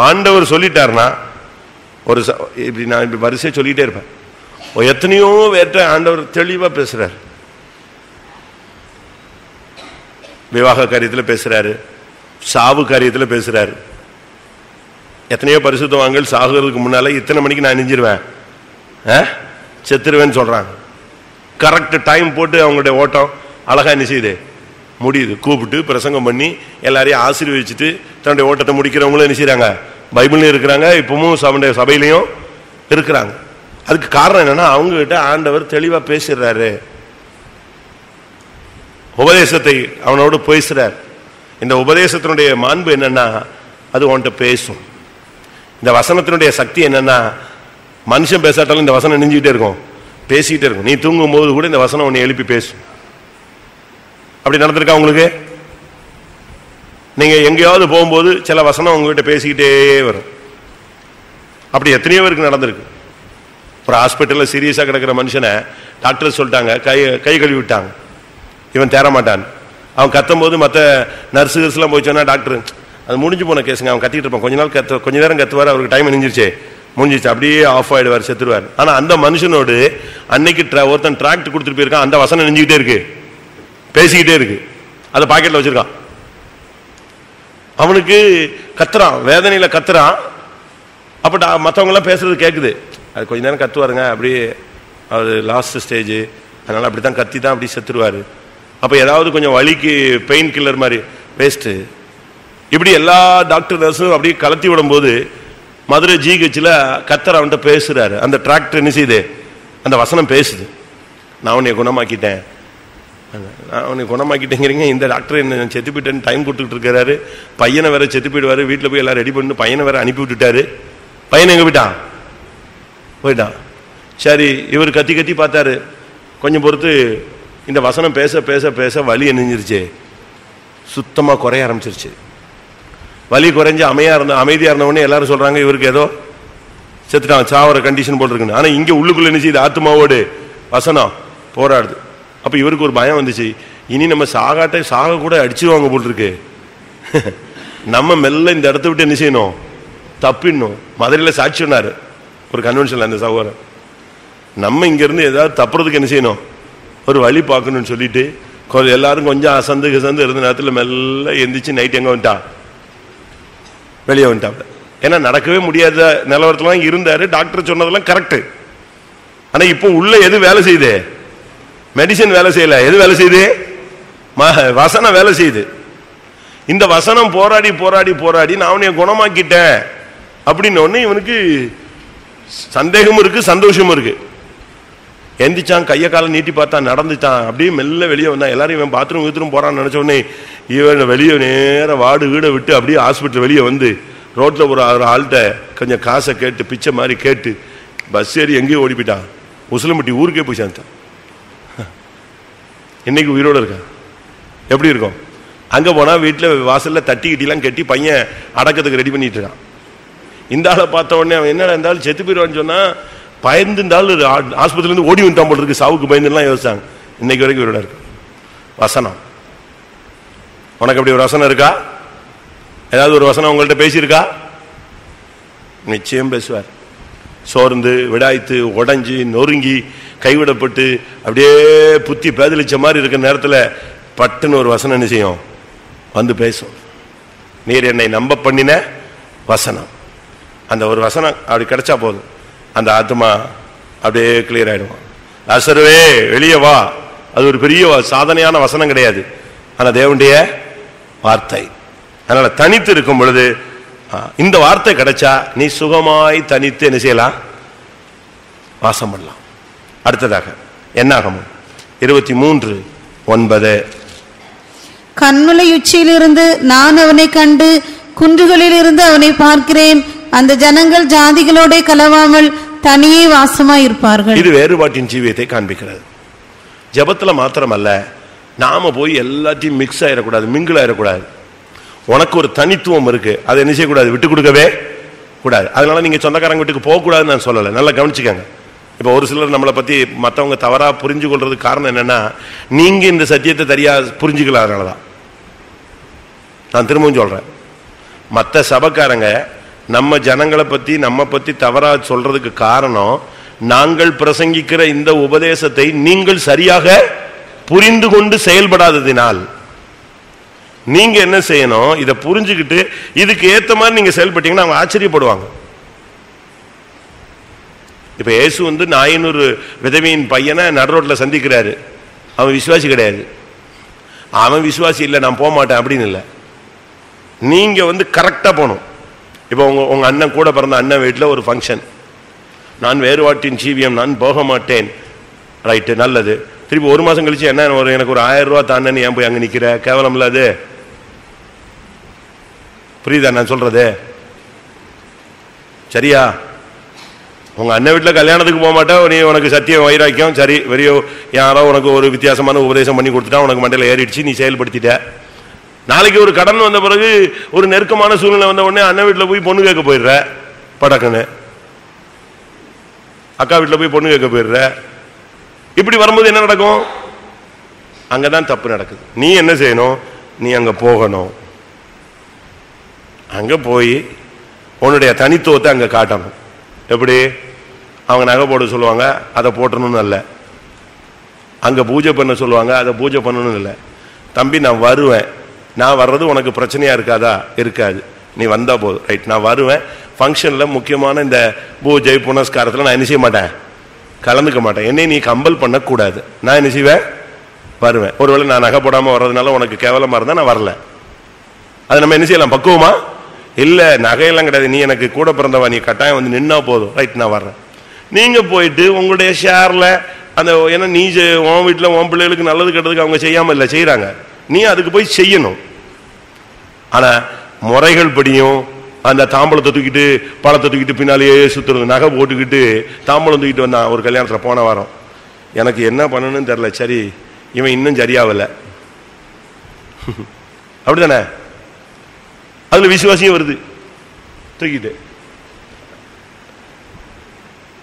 ஆண்டவர் சொல்லிட்டாருன்னா ஒரு இப்படி நான் இப்படி வரிசையா சொல்லிட்டே இருப்பேன். எத்தனையோ வேற்ற ஆண்டவர் தெளிவா பேசுறாரு. விவாக காரியத்தில் பேசுறாரு, சாவு காரியத்தில் பேசுறாரு. எத்தனையோ பரிசுத்தவான்கள் சாகுறதுக்கு முன்னால இத்தனை மணிக்கு நான் நெஞ்சிருவேன், செத்துருவேன்னு சொல்றாங்க. கரெக்ட் டைம் போட்டு அவங்களுடைய ஓட்டம் அழகா என்ன செய்யுது? முடியுது. கூப்பிட்டு பிரசங்கம் பண்ணி எல்லாரையும் ஆசீர்வதிச்சுட்டு தன்னுடைய ஓட்டத்தை முடிக்கிறவங்களும் என்ன செய்யறாங்க? பைபிள்லையும் இருக்கிறாங்க, இப்பவும் சபையிலையும் இருக்கிறாங்க. அதுக்கு காரணம் என்னன்னா, அவங்க கிட்ட ஆண்டவர் தெளிவா பேசுறாரு, உபதேசத்தை அவனோடு பேசுறார். இந்த உபதேசத்தினுடைய மாண்பு என்னன்னா, அது உன்கிட்ட பேசும். இந்த வசனத்தினுடைய சக்தி என்னன்னா, மனுஷன் பேசாட்டாலும் இந்த வசனம் நெஞ்சுக்கிட்டே இருக்கும், பேசிக்கிட்டே இருக்கும். நீ தூங்கும் போது கூட இந்த வசனம் உன்னை எழுப்பி பேசும். அப்படி நடந்திருக்கா உங்களுக்கு? நீங்க எங்கேயாவது போகும்போது சில வசனம் உங்ககிட்ட பேசிக்கிட்டே வரும். அப்படி எத்தனையோ பேருக்கு நடந்திருக்கு. ஒரு ஹாஸ்பிட்டல்ல சீரியஸா கிடக்கிற மனுஷனை டாக்டர் சொல்லிட்டாங்க, கை கழுவி விட்டாங்க, இவன் தேர மாட்டான். அவன் கத்தும் போது மற்ற நர்ஸுகர்ஸ் எல்லாம் போய் சொன்னா, டாக்டர் அது முடிஞ்சு போன கேஸுங்க, அவன் கத்திட்டு இருப்பான், கொஞ்ச நேரம் கத்துவார், அவருக்கு டைம் நெஞ்சிருச்சு, முடிஞ்சிச்சு, அப்படியே ஆஃப் ஆயிடுவார், செத்துருவார். ஆனா அந்த மனுஷனோடு அன்னைக்கு ஒருத்தன் டிராக்ட் கொடுத்துட்டு போயிருக்கான், அந்த வசனம் நெஞ்சுக்கிட்டே இருக்கு, பேசிக்கிட்டே இருக்கு, அதை பாக்கெட்ல வச்சிருக்கான். அவனுக்கு கத்துறான், வேதனையில கத்துறான். அப்ப மற்றவங்க எல்லாம் பேசுறது கேட்குது. அது கொஞ்ச நேரம் கத்துவாருங்க, அப்படியே அவர் லாஸ்ட் ஸ்டேஜ், அதனால அப்படித்தான் கத்தி தான் அப்படி செத்துருவாரு. அப்ப ஏதாவது கொஞ்சம் வலிக்கு பெயின் கில்லர் மாதிரி வேஸ்ட். இப்படி எல்லா டாக்டர் நர்ஸும் அப்படியே கலத்தி விடும் போது மதுரை ஜிஹெச்ல கத்தர் அவன்கிட்ட பேசுறாரு. அந்த டிராக்டர் என்ன செய்யுது? அந்த வசனம் பேசுது. நான் உன்னை குணமாக்கிட்டேன், நான் உன்னை குணமாக்கிட்டேங்கிறீங்க, இந்த டாக்டர் என்ன செத்து போயிட்டேன்னு டைம் கொடுத்துட்டு இருக்கிறாரு, பையனை வேற செத்து போயிடுவாரு, வீட்டில் போய் எல்லாம் ரெடி பண்ணி பையனை வேற அனுப்பி விட்டுட்டாரு. பையன் எங்க போயிட்டான். சரி, இவர் கத்தி கத்தி பார்த்தாரு. கொஞ்சம் பொறுத்து இந்த வசனம் பேச பேச பேச வலி என்னஞ்சிருச்சு, சுத்தமா குறைய ஆரம்பிச்சிருச்சு. வலி குறைஞ்சு அமைதியா இருந்த உடனே எல்லாரும் சொல்றாங்க, இவருக்கு ஏதோ செத்துட்டான், சாவர கண்டிஷன் போட்டிருக்குன்னு. ஆனா இங்க உள்ளுக்குள்ள என்ன செய்யுது? ஆத்மாவோடு வசனம் போராடுது. அப்ப இவருக்கு ஒரு பயம் வந்துச்சு, இனி நம்ம சாக கூட அடிச்சிருவாங்க போல் இருக்கு, நம்ம மெல்ல இந்த இடத்த விட்டு என்ன செய்யணும்? தப்பிடணும். மதுரையில் சாட்சி சொன்னாரு ஒரு கன்வென்ஷன்ல அந்த சகோதரன், நம்ம இங்க இருந்து ஏதாவது தப்புறதுக்கு என்ன செய்யணும்? ஒரு வழி பார்க்கணும்னு சொல்லிட்டு எல்லாரும் கொஞ்சம் அசந்து இருந்த நேரத்தில் மெல்ல எந்திரிச்சு நைட் எங்க வந்துட்டான்? வெளியே வந்துட்டாப்ல. ஏன்னா நடக்கவே முடியாத நிலவரத்துலாம் இருந்தாரு. டாக்டர் சொன்னதெல்லாம் கரெக்ட். ஆனா இப்போ உள்ள எது வேலை செய்யுது? மெடிசன் வேலை செய்யல. எது வேலை செய்யுது? வசனம் வேலை செய்யுது. இந்த வசனம் போராடி போராடி போராடி நான் அவனைய குணமாக்கிட்டேன், அப்படின்னு உடனே இவனுக்கு சந்தேகமும் இருக்கு, சந்தோஷமும் இருக்கு. எந்திரிச்சான், கையை காலை நீட்டி பார்த்தான், நடந்துட்டான், அப்படியே மெல்ல வெளியே வந்தான். எல்லாரும் இவன் பாத்ரூம் போறான்னு நினைச்ச உடனே இவன் வெளியே நேர வாடு வீடை விட்டு அப்படியே ஹாஸ்பிட்டல் வெளியே வந்து ரோட்ல ஒரு ஆள்கிட்ட கொஞ்சம் காசை கேட்டு, பிச்சை மாதிரி கேட்டு பஸ் ஏறி எங்கேயும் ஓடி போயிட்டான். உசிலம்பட்டி ஊருக்கே போய் சேர்ந்தான். இன்னைக்கு உயிரோடு இருக்கான். எப்படி இருக்கும்? அங்க போனா வீட்டில் வாசல்ல தட்டி கிட்டிலாம் கட்டி பையன் அடக்கத்துக்கு ரெடி பண்ணிட்டு இருக்கான். இந்த ஆளை பார்த்த உடனே அவன் என்னடா இருந்தாலும் செத்து போயிடுவான்னு சொன்னா பயந்து இருந்தாலும் ஆஸ்பத்திரியிலேருந்து ஓடி வந்துட்டான் போல இருக்கு, சாவுக்கு பயந்துலாம் யோசிச்சாங்க. இன்னைக்கு வரைக்கும் இவரோட இருக்கு. வசனம், உனக்கு அப்படி ஒரு வசனம் இருக்கா? ஏதாவது ஒரு வசனம் உங்கள்கிட்ட பேசியிருக்கா? நிச்சயம் பேசுவார். சோர்ந்து விடாய்த்து உடஞ்சி நொறுங்கி கைவிடப்பட்டு அப்படியே புத்தி பேதலிச்ச மாதிரி இருக்கிற நேரத்தில் பட்டுன்னு ஒரு வசனம் என்ன செய்யும்? வந்து பேசும். நீர் என்னை நம்ப பண்ணின வசனம். அந்த ஒரு வசனம் அப்படி கிடைச்சா போதும், அந்த ஆத்மா அப்படியே கிளியர் ஆயிடுவான். லாசருவே வெளியே வா. அது ஒரு பெரிய சாதனையான வசனம் கிடையாது, ஆனா தேவனுடைய வார்த்தை. அதனால தனித்து இருக்கும் பொழுது இந்த வார்த்தை கிடைச்சா நீ சுகமாய் தனித்து என்ன செய்யலாம்? வாசம் பண்ணலாம். அடுத்ததாக என்னாகமம் 23:9. கண்மலை உச்சியிலிருந்து நான் அவனை கண்டு குன்றுகளில் இருந்து அவனை பார்க்கிறேன். அந்த ஜனங்கள் ஜாதிகளோட கலவாமல் தனியே வாசமாய் இருப்பார்கள். இது வேறுபாட்டின் ஜீவியத்தை காண்பிக்கிறது. ஜபத்துல மாத்திரமல்ல, நாம போய் எல்லாத்தையும் மிக்ஸ் ஆயிடக்கூடாது, மிங்கிள் ஆயிடக்கூடாது. உனக்கு ஒரு தனித்துவம் இருக்கு, அதை என்ன செய்யக்கூடாது? விட்டு கொடுக்கவே கூடாது. அதனால நீங்க சொந்தக்காரங்க வீட்டுக்கு போகக்கூடாதுன்னு நான் சொல்லலை, நல்லா கவனிச்சுக்கங்க. இப்போ ஒரு சிலர் நம்மளை பத்தி மற்றவங்க தவறா புரிஞ்சு கொள்றதுக்கு காரணம் என்னன்னா, நீங்க இந்த சத்தியத்தை சரியா புரிஞ்சுக்கலாம். அதனாலதான் நான் திரும்பவும் சொல்றேன், மற்ற சபைக்காரங்க நம்ம ஜனங்களை பத்தி நம்ம பத்தி தவறா சொல்றதுக்கு காரணம், நாங்கள் பிரசங்கிக்கிற இந்த உபதேசத்தை நீங்கள் சரியாக புரிந்து கொண்டு செயல்படாததினால். நீங்க என்ன செய்யணும்? இதை புரிஞ்சுக்கிட்டு இதுக்கு ஏத்த மாதிரி நீங்க செயல்பட்டீங்கன்னா அவங்க ஆச்சரியப்படுவாங்க. இப்ப இயேசு வந்து நாயனூர் விதவையின் பையனை நடுரோட்ல சந்திக்கிறாரு. அவன் விசுவாசி கிடையாது. அவன் விசுவாசி இல்லை, நான் போக மாட்டேன் அப்படின்னு இல்லை. நீங்க வந்து கரெக்டா போகணும். இப்போ உங்க அண்ணன் கூட பிறந்த அண்ணன் வீட்டில் ஒரு ஃபங்க்ஷன், நான் வேறுபாட்டின் ஜீவியம், நான் போக மாட்டேன். ரைட்டு, நல்லது. திருப்பி ஒரு மாசம் கழிச்சு என்ன, எனக்கு ஒரு 1000 ரூபா தானேன்னு ஏன் போய் அங்க நிக்கிற? கேவலம் இல்லாது. புரியுதா நான் சொல்றது? சரியா? உங்க அண்ணன் வீட்டில் கல்யாணத்துக்கு போக மாட்டேன், நீ உனக்கு சத்தியம் வைராக்கியம் சரி வெறியோ யாரோ உனக்கு ஒரு வித்தியாசமான உபதேசம் பண்ணி கொடுத்துட்டா, உனக்கு மண்டையில் ஏறிடுச்சு, நீ செயல்படுத்திட்ட. நாளைக்கு ஒரு கடன் வந்த பிறகு, ஒரு நெருக்கமான சூழ்நிலை வந்த உடனே அண்ணன் வீட்டில் போய் பொண்ணு கேட்க போயிடுற, படக்குன்னு அக்கா வீட்டில் போய் பொண்ணு கேட்க போயிடுற. இப்படி வரும்போது என்ன நடக்கும்? அங்கதான் தப்பு நடக்குது. நீ என்ன செய்யணும்? நீ அங்க போகணும். அங்க போய் உன்னுடைய தனித்துவத்தை அங்க காட்டணும். எப்படி? அவங்க நகை போட சொல்லுவாங்க, அதை போட்டணும்னு இல்லை. அங்க பூஜை பண்ண சொல்லுவாங்க, அதை பூஜை பண்ணணும்னு இல்லை. தம்பி நான் வருவேன், நான் வர்றது உனக்கு பிரச்சனையா இருக்காதா? இருக்காது, நீ வந்தா போதும். ரைட், நான் வருவேன். ஃபங்க்ஷன்ல முக்கியமான இந்த பூஜை புனஸ்காரத்தில் நான் என்ன செய்ய மாட்டேன், கலந்துக்க மாட்டேன். என்னை நீ கம்பல் பண்ணக்கூடாது. நான் என்ன செய்வேன்? வருவேன். ஒருவேளை நான் நகை போடாமல் வர்றதுனால உனக்கு கேவலமா இருந்தா நான் வரல. அது நம்ம என்ன செய்யலாம்? பக்குவமா இல்லை, நகையெல்லாம் கிடையாது, நீ எனக்கு கூட பிறந்தவா, நீ கட்டாயம் வந்து நின்னா போதும். ரைட், நான் வர்றேன். நீங்க போயிட்டு உங்களுடைய ஷேர்ல அந்த, ஏன்னா நீ உன் வீட்டில் உன் பிள்ளைகளுக்கு நல்லது கெட்டதுக்கு அவங்க செய்யாம இல்லை, செய்யறாங்க, நீ அதுக்கு போய் செய்யணும். ஆனா முறைகள் படியும் அந்த தாம்பளத்தை தூக்கிட்டு பழத்தை தூக்கிட்டு பின்னாலேயே சுத்துறது, நகை போட்டுக்கிட்டு தாம்பளம் தூக்கிட்டு வந்தான் ஒரு கல்யாணத்தில் போன வாரம். எனக்கு என்ன பண்ணணும்னு தெரியல. சரி, இவன் இன்னும் சரியாவல, அப்படித்தானே? அதுல விசுவாசியும் வருது தூக்கிட்டு.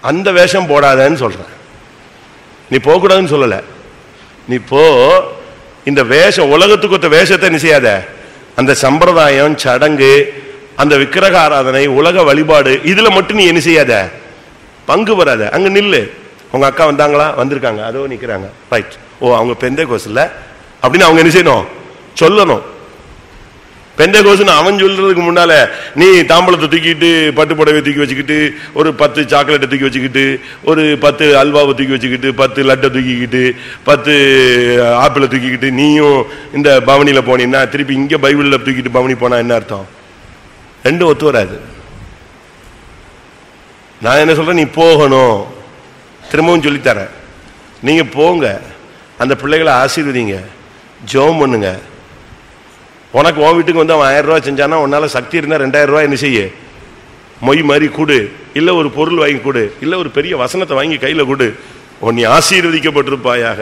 அந்த வேஷம் போடாதன்னு சொல்றேன். நீ போகக்கூடாதுன்னு சொல்லல, நீ போ. இந்த வேஷம், உலகத்துக்கு ஒத்த வேஷத்தை நீ செய்யாத. அந்த சம்பிரதாயம், சடங்கு, அந்த விக்கிரக ஆராதனை, உலக வழிபாடு, இதுல மட்டும் நீ என்ன செய்யாத, பங்கு வராத. அங்க நில்லு. உங்க அக்கா வந்தாங்களா? வந்திருக்காங்க, அதோ நிக்கிறாங்க. ரைட், ஓ அவங்க பெந்தேகோஸ்ல அப்படின்னு அவங்க என்ன செய்யணும்? சொல்லணும். பெந்தேகோஸ்னு அவன் சொல்றதுக்கு முன்னால நீ தாம்பளத்தை தூக்கிட்டு, பட்டு புடவை தூக்கி வச்சுக்கிட்டு, ஒரு 10 சாக்லேட்டை தூக்கி வச்சுக்கிட்டு, ஒரு 10 அல்வாவை தூக்கி வச்சுக்கிட்டு, 10 லட்டை தூக்கிக்கிட்டு, 10 ஆப்பிளை தூக்கிக்கிட்டு நீயும் இந்த பவனியில போனீங்கன்னா, திருப்பி இங்க பைபிள்ல தூக்கிட்டு பவனி போனா என்ன அர்த்தம்? ரெண்டும் ஒத்து வராது. நான் என்ன சொல்றேன், நீ போகணும். திரும்பவும் சொல்லித்தரேன், நீங்க போங்க, அந்த பிள்ளைகளை ஆசீர்வதிங்க, ஜெபம் பண்ணுங்க. உனக்கு உன் வீட்டுக்கு வந்து அவன் 1000 ரூபாய் செஞ்சானா உன்னால சக்தி இருந்தா 2000 ரூபாய் என்ன செய்ய, மொய் மாதிரி கொடு, இல்ல ஒரு பொருள் வாங்கி கொடு, இல்ல ஒரு பெரிய வசனத்தை வாங்கி கையில கொடு, நீ ஆசீர்வதிக்கப்பட்டிருப்பாயாக.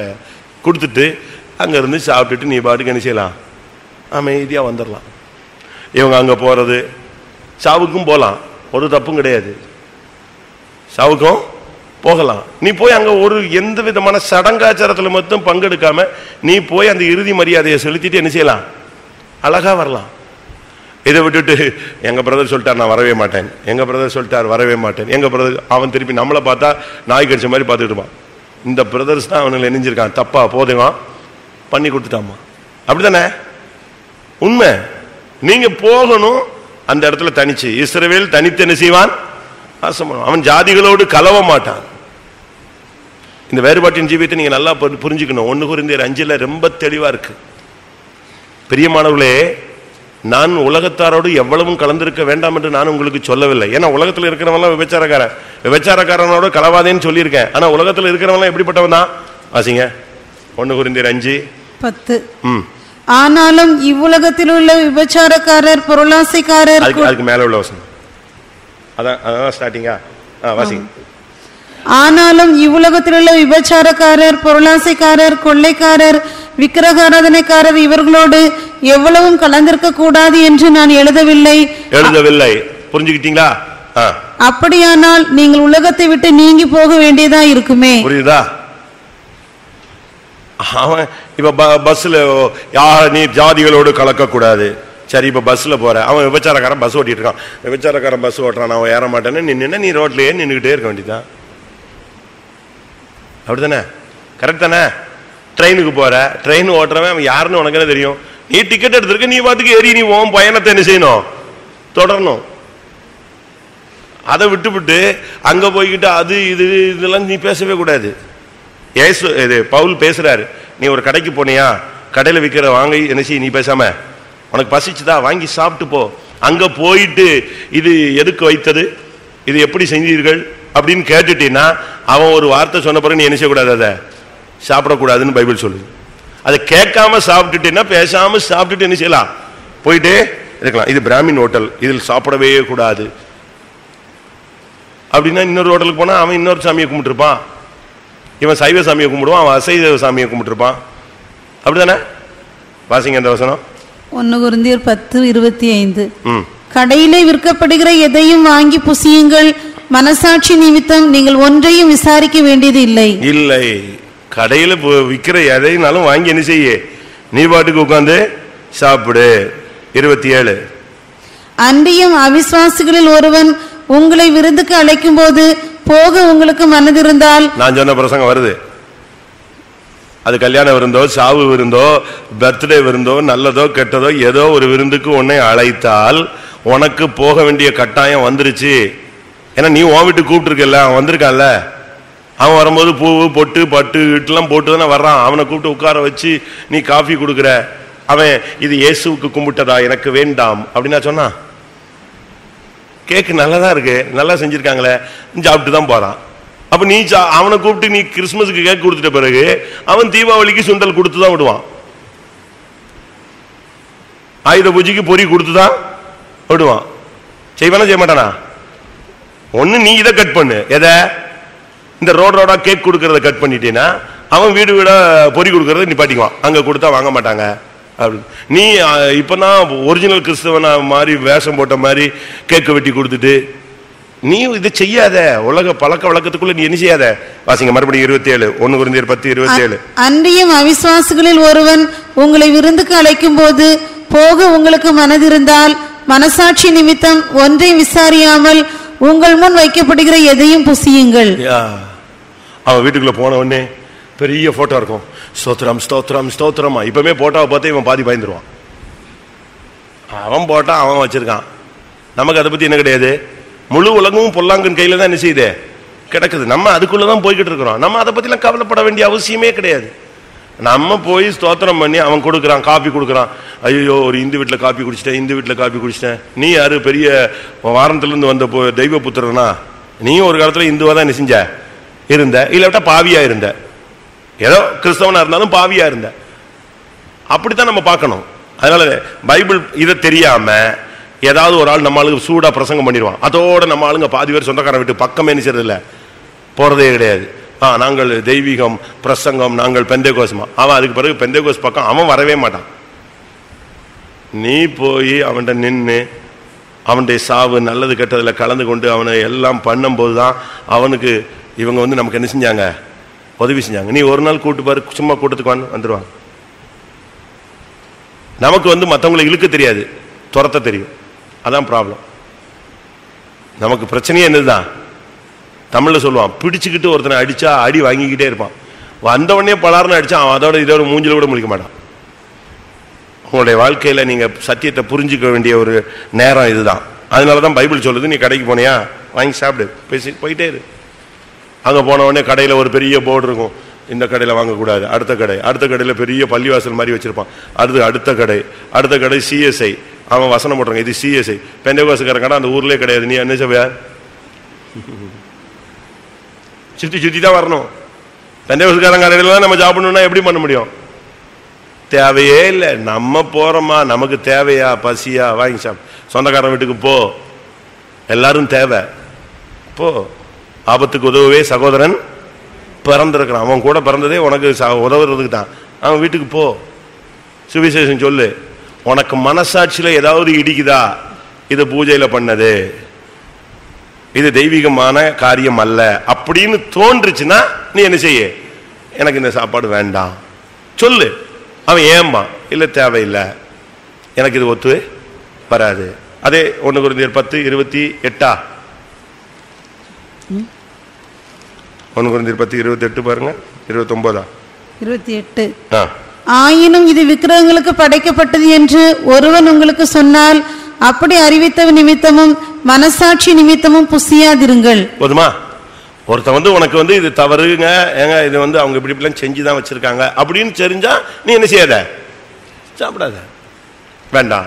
கொடுத்துட்டு அங்க இருந்து சாப்பிட்டுட்டு நீ பாட்டுக்கு என்ன செய்யலாம், அமைதியா வந்துடலாம். இவங்க அங்க போறது, சாவுக்கும் போகலாம், ஒரு தப்பும் கிடையாது, சாவுக்கும் போகலாம். நீ போய் அங்க ஒரு எந்த விதமான சடங்காச்சாரத்துல மட்டும் பங்கெடுக்காம நீ போய் அந்த இறுதி மரியாதையை செலுத்திட்டு என்ன செய்யலாம், அழகா வரலாம். இதை விட்டுட்டு எங்க பிரதர் சொல்லிட்டார் நான் வரவே மாட்டேன், எங்க பிரதர் சொல்லிட்டார் வரவே மாட்டேன், எங்க பிரதர், அவன் திருப்பி நம்மளை பார்த்தா நாய் கடிச்ச மாதிரி பார்த்துட்டு இருப்பான். இந்த பிரதர்ஸ் தான் அவனுங்களை நெஞ்சிருக்கான், தப்பா போதுமா பண்ணி கொடுத்துட்டாமா. அப்படித்தானே உண்மை. நீங்க போகணும் அந்த இடத்துல தனிச்சு. இஸ்ரவேல் தனித்து என்ன செய்வான், அவன் ஜாதிகளோடு கலவ மாட்டான். இந்த வேறுபாட்டின் ஜீவியத்தை நீங்க நல்லா புரிஞ்சுக்கணும். 1 கொரிந்தியர் 5 ரொம்ப தெளிவா இருக்கு. பிரியமானவர்களே, நான் உலகத்தாரோடு எவ்வளவும் கலந்திருக்க வேண்டாம் என்று நான் உங்களுக்கு சொல்லவில்லை. ஏன்னா உலகத்தில் இருக்கிறவங்க விபச்சாரக்காரன், விபச்சாரக்காரனோட கலவாதேன்னு சொல்லியிருக்கேன். ஆனா உலகத்தில் இருக்கிறவங்க எப்படிப்பட்டவன் தான் வாசிங்க. 1 கொரிந்தியர் 5:10. ஆனாலும் இவ்வுலகத்தில் உள்ள விபச்சாரக்காரர், பொருளாசைக்காரர், அதுக்கு மேல உள்ள வசனம் அதான் ஸ்டார்டிங்கா வாசிங்க. ஆனாலும் இவ்வுலகத்தில் உள்ள விபச்சாரக்காரர், பொருளாசைக்காரர், கொள்ளைக்காரர், விக்கிரகாராதனைக்காரர் இவர்களோடு எவ்வளவும் கலந்திருக்க கூடாது என்று நான் எழுதவில்லை. புரிஞ்சுக்கிட்டீங்களா? அப்படியானால் நீங்கள் உலகத்தை விட்டு நீங்கி போக வேண்டியதா இருக்குமே. புரியுதா? அவன் இப்ப பஸ்ல நீ ஜாதிகளோடு கலக்க கூடாது. சரி, இப்ப பஸ்ல போற, அவன் விபச்சாரக்காரன் பஸ் ஓட்டிட்டு இருக்கான், விபச்சாரக்காரன் பஸ் ஓட்டுறான், அவன் ஏற மாட்டேன்னு நின்று நீ ரோட்லயே நின்றுகிட்டே இருக்க வேண்டியதான். அப்படித்தானே? கரெக்ட் தானே? ட்ரெயினுக்கு போற, ட்ரெயின் ஓட்டுறவன் அவன் யாருன்னு உனக்கு என்ன தெரியும்? நீ டிக்கெட் எடுத்திருக்க, நீ பாட்டுக்கு ஏறி நீ உன் பயணத்தை என்ன செய்யணும், தொடரணும். அதை விட்டு அங்க போய்கிட்டு அது இது இதெல்லாம் நீ பேசவே கூடாது. பவுல் பேசுறாரு, நீ ஒரு கடைக்கு போனியா, கடையில விற்கிற வாங்கி என்ன செய்ய, நீ பேசாம உனக்கு பசிச்சுதா வாங்கி சாப்பிட்டு போ. அங்க போயிட்டு இது எதுக்கு வைத்தது, இது எப்படி செஞ்சீர்கள் அப்படின்னு கேட்டுட்டீன்னா அவன் ஒரு வார்த்தை சொன்ன பிறகு நீ என்ன செய்யக்கூடாது, அதை சாப்பிடக்கூடாதுன்னு பைபிள் சொல்லுது. அதை கேட்காம சாப்பிட்டுட்டேன்னா பேசாம சாப்பிட்டுட்டு என்ன செய்யலாம், போயிட்டே இருக்கலாம். இது பிராமின் ஹோட்டல், இதில் சாப்பிடவே கூடாது அப்படின்னா இன்னொரு ஹோட்டலுக்கு போனா அவன் இன்னொரு சாமியை கும்பிட்டுருப்பான், இவன் சைவ சாமியை கும்பிடுவான், அவன் அசைவ சாமியை கும்பிட்டுருப்பான். அப்படிதானே? வாசிங்க அந்த வசனம். 1 கொரிந்தியர் 10:25. கடையிலே விற்கப்படுகிற எதையும் வாங்கி புசியுங்கள், மனசாட்சி நிமித்தம் நீங்கள் ஒன்றையும் விசாரிக்க வேண்டியது இல்லை. இல்லை, கடையில விற்கிற எதைனாலும் வாங்கி என்ன செய்ய, நீ பாட்டுக்கு உட்கார்ந்து சாப்பிடு. 27. அன்றியும் அவிசுவாசிகளில் ஒருவன் உங்களை விருந்துக்கு அழைக்கும் போது போக உங்களுக்கு மனதிருந்தால், நான் சொன்ன பிரசங்கம் வருது, அது கல்யாண விருந்தோ, சாவு விருந்தோ, பர்த்டே விருந்தோ, நல்லதோ கெட்டதோ ஏதோ ஒரு விருந்துக்கு உன்னை அழைத்தால் உனக்கு போக வேண்டிய கட்டாயம் வந்துருச்சு. ஏன்னா நீ உன் வீட்டுக்கு கூப்பிட்டு இருக்கல, அவன் வந்திருக்கான்ல, அவன் வரும்போது பூ பொட்டு பட்டு வீட்டுலாம் போட்டு தானே வர்றான். அவனை கூப்பிட்டு உட்கார வச்சு நீ காஃபி கொடுக்குற, அவன் இது இயேசுவுக்கு கும்பிட்டதா எனக்கு வேண்டாம் அப்படின்னா சொன்னா, கேக்கு நல்லதா இருக்கு, நல்லா செஞ்சிருக்காங்களே, சாப்பிட்டு தான் போறான். அப்ப நீ அவனை கூப்பிட்டு நீ கிறிஸ்துமஸுக்கு கேக் கொடுத்துட்ட பிறகு அவன் தீபாவளிக்கு சுண்டல் கொடுத்து தான் விடுவான், ஆயுத பூஜைக்கு பொறி கொடுத்து தான் விடுவான். செய்வானா செய்ய மாட்டானா? ஒண்ணு நீ இதை கட் பண்ணு, எதை, இந்த ரோடா கேக் கொடுக்கறத கட் பண்ணிட்டீன்னா அவன் வீடு வீடா பொறி கொடுக்கறத நிப்பாட்டிக்குவான், அங்க கொடுத்தா வாங்க மாட்டாங்க. அப்படி நீ இப்பதான் ஒரிஜினல் கிறிஸ்தவனா மாதிரி வேஷம் போட்ட மாதிரி கேக்கு வெட்டி கொடுத்துட்டு நீ இதை செய்யாத. உலக பழக்க வழக்கத்துக்குள்ள நீ என்ன செய்யாத. வாசிங்க மறுபடியும் 27. 1 கொரிந்தியர் 10:27. அன்றியும் அவிசுவாசிகளில் ஒருவன் உங்களை விருந்துக்கு அழைக்கும் போது போக உங்களுக்கு மனதிருந்தால் மனசாட்சி நிமித்தம் ஒன்றை விசாரியாமல் உங்கள் முன் வைக்கப்படுகிற எதையும் புசியுங்கள். அவன் வீட்டுக்குள்ள போன உடனே பெரிய போட்டோ இருக்கும், ஸ்தோத்திரம் ஸ்தோத்திரம் ஸ்தோத்திரமா. இப்பவுமே போட்டோவை பார்த்து இவன் பாதி பயந்துருவான். அவன் போட்டா அவன் வச்சிருக்கான், நமக்கு அதை பத்தி என்ன கிடையாது. முழு உலகமும் பொல்லாங்கன் கையில தான் என்ன செய்யுது, கிடக்குது. நம்ம அதுக்குள்ளதான் போய்கிட்டு இருக்கிறோம். நம்ம அதை பத்தி எல்லாம் கவலைப்பட வேண்டிய அவசியமே கிடையாது. நம்ம போய் ஸ்தோத்திரம் பண்ணி அவன் கொடுக்குறான், காப்பி கொடுக்குறான். ஐயோ, ஒரு இந்து வீட்டில் காப்பி குடிச்சிட்டேன், இந்து வீட்டில் காப்பி குடிச்சிட்டேன். நீ யாரு, பெரிய வாரணத்துல இருந்து வந்த தெய்வ புத்திரனா, நீயும் ஒரு காலத்துல இந்துவா தான் செஞ்ச இருந்த, இல்லாட்டா பாவியா இருந்த, ஏதோ கிறிஸ்தவனா இருந்தாலும் பாவியா இருந்த. அப்படித்தான் நம்ம பார்க்கணும். அதனால பைபிள் இதை தெரியாம ஏதாவது ஒரு ஆள் நம்ம ஆளுங்க சூடா பிரசங்கம் பண்ணிடுவான், அதோட நம்ம ஆளுங்க பாதி பேர் சொந்தக்காரன் விட்டு பக்கமே நினைச்சதில்ல, போறதே கிடையாது. நாங்கள் தெய்வீகம் பிரசங்கம், நாங்கள் பெந்தேகோஸ்மா. அவன் அதுக்கு பிறகு பெந்தேகோஸ் பக்கம் அவன் வரவே மாட்டான். நீ போய் அவன்கிட்ட நின்று அவனுடைய சாவு நல்லது கெட்டதுல கலந்து கொண்டு அவனை எல்லாம் பண்ணும் போதுதான் அவனுக்கு இவங்க நமக்கு என்ன செஞ்சாங்க, உதவி செஞ்சாங்க. நீ ஒரு நாள் கூட்டு பாரு, சும்மா கூட்டத்துக்கு வந்துருவாங்க. நமக்கு மற்றவங்களை இழுக்க தெரியாது, துரத்த தெரியும். அதான் ப்ராப்ளம். நமக்கு பிரச்சனையே என்னதுதான், தமிழ்ல சொல்லுவான், பிடிச்சுக்கிட்டு ஒருத்தனை அடிச்சா அடி வாங்கிக்கிட்டே இருப்பான். வந்தவொடனே பலார்னு அடிச்சா அவன் அதோட இதோட மூஞ்சில கூட முழிக்க மாட்டான். உங்களுடைய வாழ்க்கையில நீங்க சத்தியத்தை புரிஞ்சுக்க வேண்டிய ஒரு நேரம் இதுதான். அதனாலதான் பைபிள் சொல்லுது, நீ கடைக்கு போனியா வாங்கி சாப்பிடு, பேசி போயிட்டே இரு. அங்க போன உடனே கடையில ஒரு பெரிய போர்டு இருக்கும், இந்த கடையில வாங்கக்கூடாது, அடுத்த கடை, அடுத்த கடையில பெரிய பள்ளிவாசல் மாதிரி வச்சிருப்பான், அடுத்த கடை சிஎஸ்ஐ, அவன் வசனம் போட்டுறாங்க, இது சிஎஸ்ஐ. பெந்தேகோஸ்காரன் கடை அந்த ஊர்லயே கிடையாது, நீ என்ன செய்வ, சுத்தி தான் வரணும். பெந்தேகோஸ்காரன் கடையில தான் நம்ம சாப்பிடணும்னா எப்படி பண்ண முடியும்? தேவையே இல்லை. நம்ம போறோமா, நமக்கு தேவையா, பசியா, வாங்கி சாப்பிடு. சொந்தக்காரன் வீட்டுக்கு போ, எல்லாரும் தேவை, போ. ஆபத்துக்கு உதவவே சகோதரன் பிறந்திருக்கிறான், அவன் கூட பிறந்ததே உனக்கு உதவுறதுக்கு தான். அவன் வீட்டுக்கு போ, சுவிசேஷம் சொல்லு. உனக்கு மனசாட்சியில ஏதாவது இடிக்குதா, இது பூஜையில பண்ணது, இது தெய்வீகமான காரியம் அல்ல அப்படின்னு தோன்றுச்சுன்னா நீ என்ன செய்ய, எனக்கு இந்த சாப்பாடு வேண்டாம் சொல்லு. அவன் ஏம்பா, இல்ல தேவையில்லை, எனக்கு இது ஒத்து வராது. அதே 1 கொரிந்தியர் 10:28, 1 கொரிந்தியர் 10:28 பாருங்க, 29, 28. ஆயினும் இது விக்கிரகங்களுக்கு படைக்கப்பட்டது என்று ஒருவன் உங்களுக்கு சொன்னால் அப்படி அறிவித்த நிமித்தமும் மனசாட்சி நிமித்தமும் புசியாதிருங்கள். போதுமா? ஒருத்தன் உனக்கு இது தவறுங்க, ஏங்க இது அவங்க இப்படி இப்படிலாம் செஞ்சுதான் வச்சிருக்காங்க அப்படின்னு தெரிஞ்சா நீ என்ன செய்யாத, சாப்பிடாத, வேண்டாம்,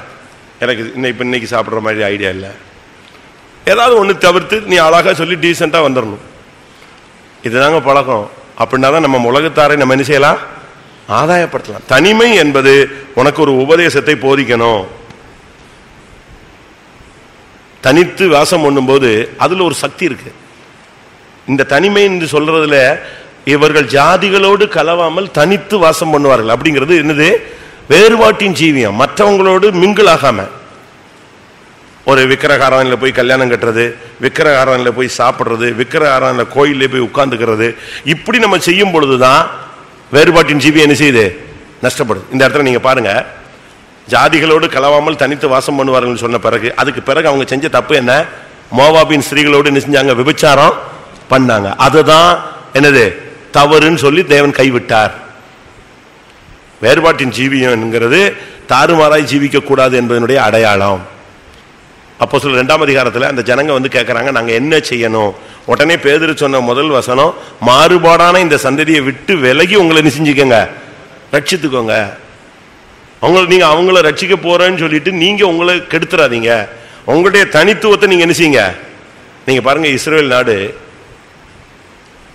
எனக்கு இன்னைக்கு சாப்பிட்ற மாதிரி ஐடியா இல்லை, ஏதாவது ஒன்று தவிர்த்து நீ அழகா சொல்லி டீசெண்டா வந்துடணும். இதுதாங்க பழக்கம். அப்படின்னா தான் நம்ம உலகத்தாரை நம்ம என்ன செய்யலாம், ஆதாயப்படுத்தலாம். தனிமை என்பது உனக்கு ஒரு உபதேசத்தை போதிக்கணும். தனித்து வாசம் பண்ணும்போது அதுல ஒரு சக்தி இருக்கு. இந்த தனிமை என்று சொல்றதுல இவர்கள் ஜாதிகளோடு கலவாமல் தனித்து வாசம் பண்ணுவார்கள் அப்படிங்கிறது என்னது, வேறுபாட்டின் ஜீவியம். மற்றவங்களோடு மிங்கிள் ஆகாம, ஒரு விக்கிரகாரன்ல போய் கல்யாணம் கட்டுறது, விக்கிரகாரன்ல போய் சாப்பிடுறது, விக்கிரகாரன்ல கோயிலே போய் உட்கார்ந்துக்கிறது, இப்படி நம்ம செய்யும் பொழுதுதான் வேறுபாட்டின் ஜீவியம் என்ன செய்யுது, நஷ்டப்படுது. இந்த இடத்துல நீங்க பாருங்க, ஜாதிகளோடு கலவாமல் தனித்து வாசம் பண்ணுவார்கள் சொன்ன பிறகு அதுக்கு பிறகு அவங்க செஞ்ச தப்பு என்ன, மோவாபின் ஸ்திரீகளோடு என்ன செஞ்சாங்க, விபச்சாரம் பண்ணாங்க. அதுதான் என்னது, தவறுன்னு சொல்லி தேவன் கைவிட்டார். வேறுபாட்டின் ஜீவியம் என்கிறது தாறுமாறாய் ஜீவிக்க கூடாது என்பதனுடைய அடையாளம். அப்போஸ்தலர் 2ஆம் அதிகாரத்துல அந்த ஜனங்க கேட்கறாங்க, நாங்க என்ன செய்யணும்? உடனே பேதுரு சொன்ன முதல் வசனம், மாறுபாடான இந்த சந்ததியை விட்டு விலகி உங்களை என்ன செஞ்சுக்கோங்க, ரட்சித்துக்கோங்க. நீங்க அவங்கள ரட்சிக்க போறேன்னு சொல்லிட்டு நீங்க உங்களை கெடுத்துறாதீங்க. உங்களுடைய தனித்துவத்தை நீங்க என்ன செய்யுங்க. நீங்க பாருங்க, இஸ்ரேல் நாடு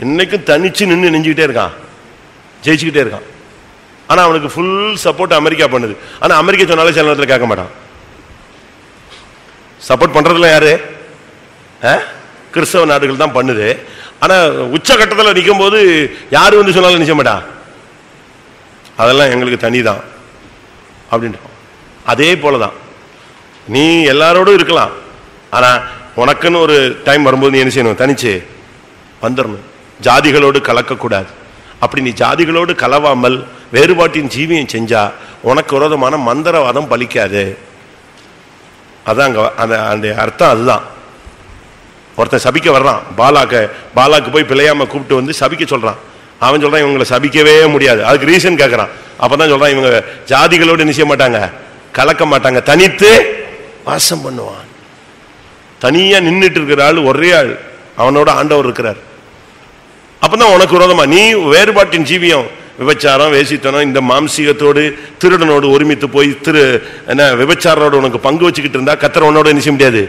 இன்னைக்கும் தனிச்சு நின்று நெஞ்சுக்கிட்டே இருக்கான், ஜெயிச்சுக்கிட்டே இருக்கான். ஆனா அவனுக்கு ஃபுல் சப்போர்ட் அமெரிக்கா பண்ணுது. ஆனா அமெரிக்கா சொன்னாலும் சில நேரத்தில் கேட்க மாட்டான். சப்போர்ட் பண்றதுல யாரு, கிறிஸ்தவ நாடுகள் தான் பண்ணுது. ஆனா உச்சகட்டத்தில் நிற்கும் போது யாரு சொன்னாலும் நிச்சய மாட்டான், அதெல்லாம் எங்களுக்கு தனிதான் அப்படின்ட்டு. அதே போலதான் நீ எல்லாரோடும் இருக்கலாம், ஆனா உனக்குன்னு ஒரு டைம் வரும்போது நீ என்ன செய்யணும், தனிச்சு வந்துடணும். ஜாதிகளோடு கலக்கக்கூடாது. அப்படி நீ ஜாதிகளோடு கலவாமல் வேறுபாட்டின் ஜீவியம் செஞ்சா உனக்கு விரோதமான மந்திரவாதம் பலிக்காது. அதான் அந்த அர்த்தம். அதுதான் ஒருத்தன் சபிக்க வர்றான், பாலாக்கு போய் பிள்ளையாம கூப்பிட்டு சபிக்க சொல்றான். அவன் சொல்றான் இவங்களை சபிக்கவே முடியாது. அதுக்கு ரீசன் கேட்கறான். அப்பதான் சொல்றான், இவங்க ஜாதிகளோடு நிச்சய மாட்டாங்க, கலக்க மாட்டாங்க, தனித்து வாசம் பண்ணுவான். தனியா நின்றுட்டு இருக்கிற ஆள் ஒரே ஆள், அவனோட ஆண்டவர் இருக்கிறார். அப்பதான் உனக்கு விரோதமா நீ வேறுபாட்டின் ஜீவியம், விபச்சாரம், வேசித்தனம், இந்த மாம்சீகத்தோடு திருடனோடு ஒருமித்து போய் விபச்சாரோடு உனக்கு பங்கு வச்சுக்கிட்டு இருந்தா கர்த்தர் உன்னோட நிச்சய முடியாது,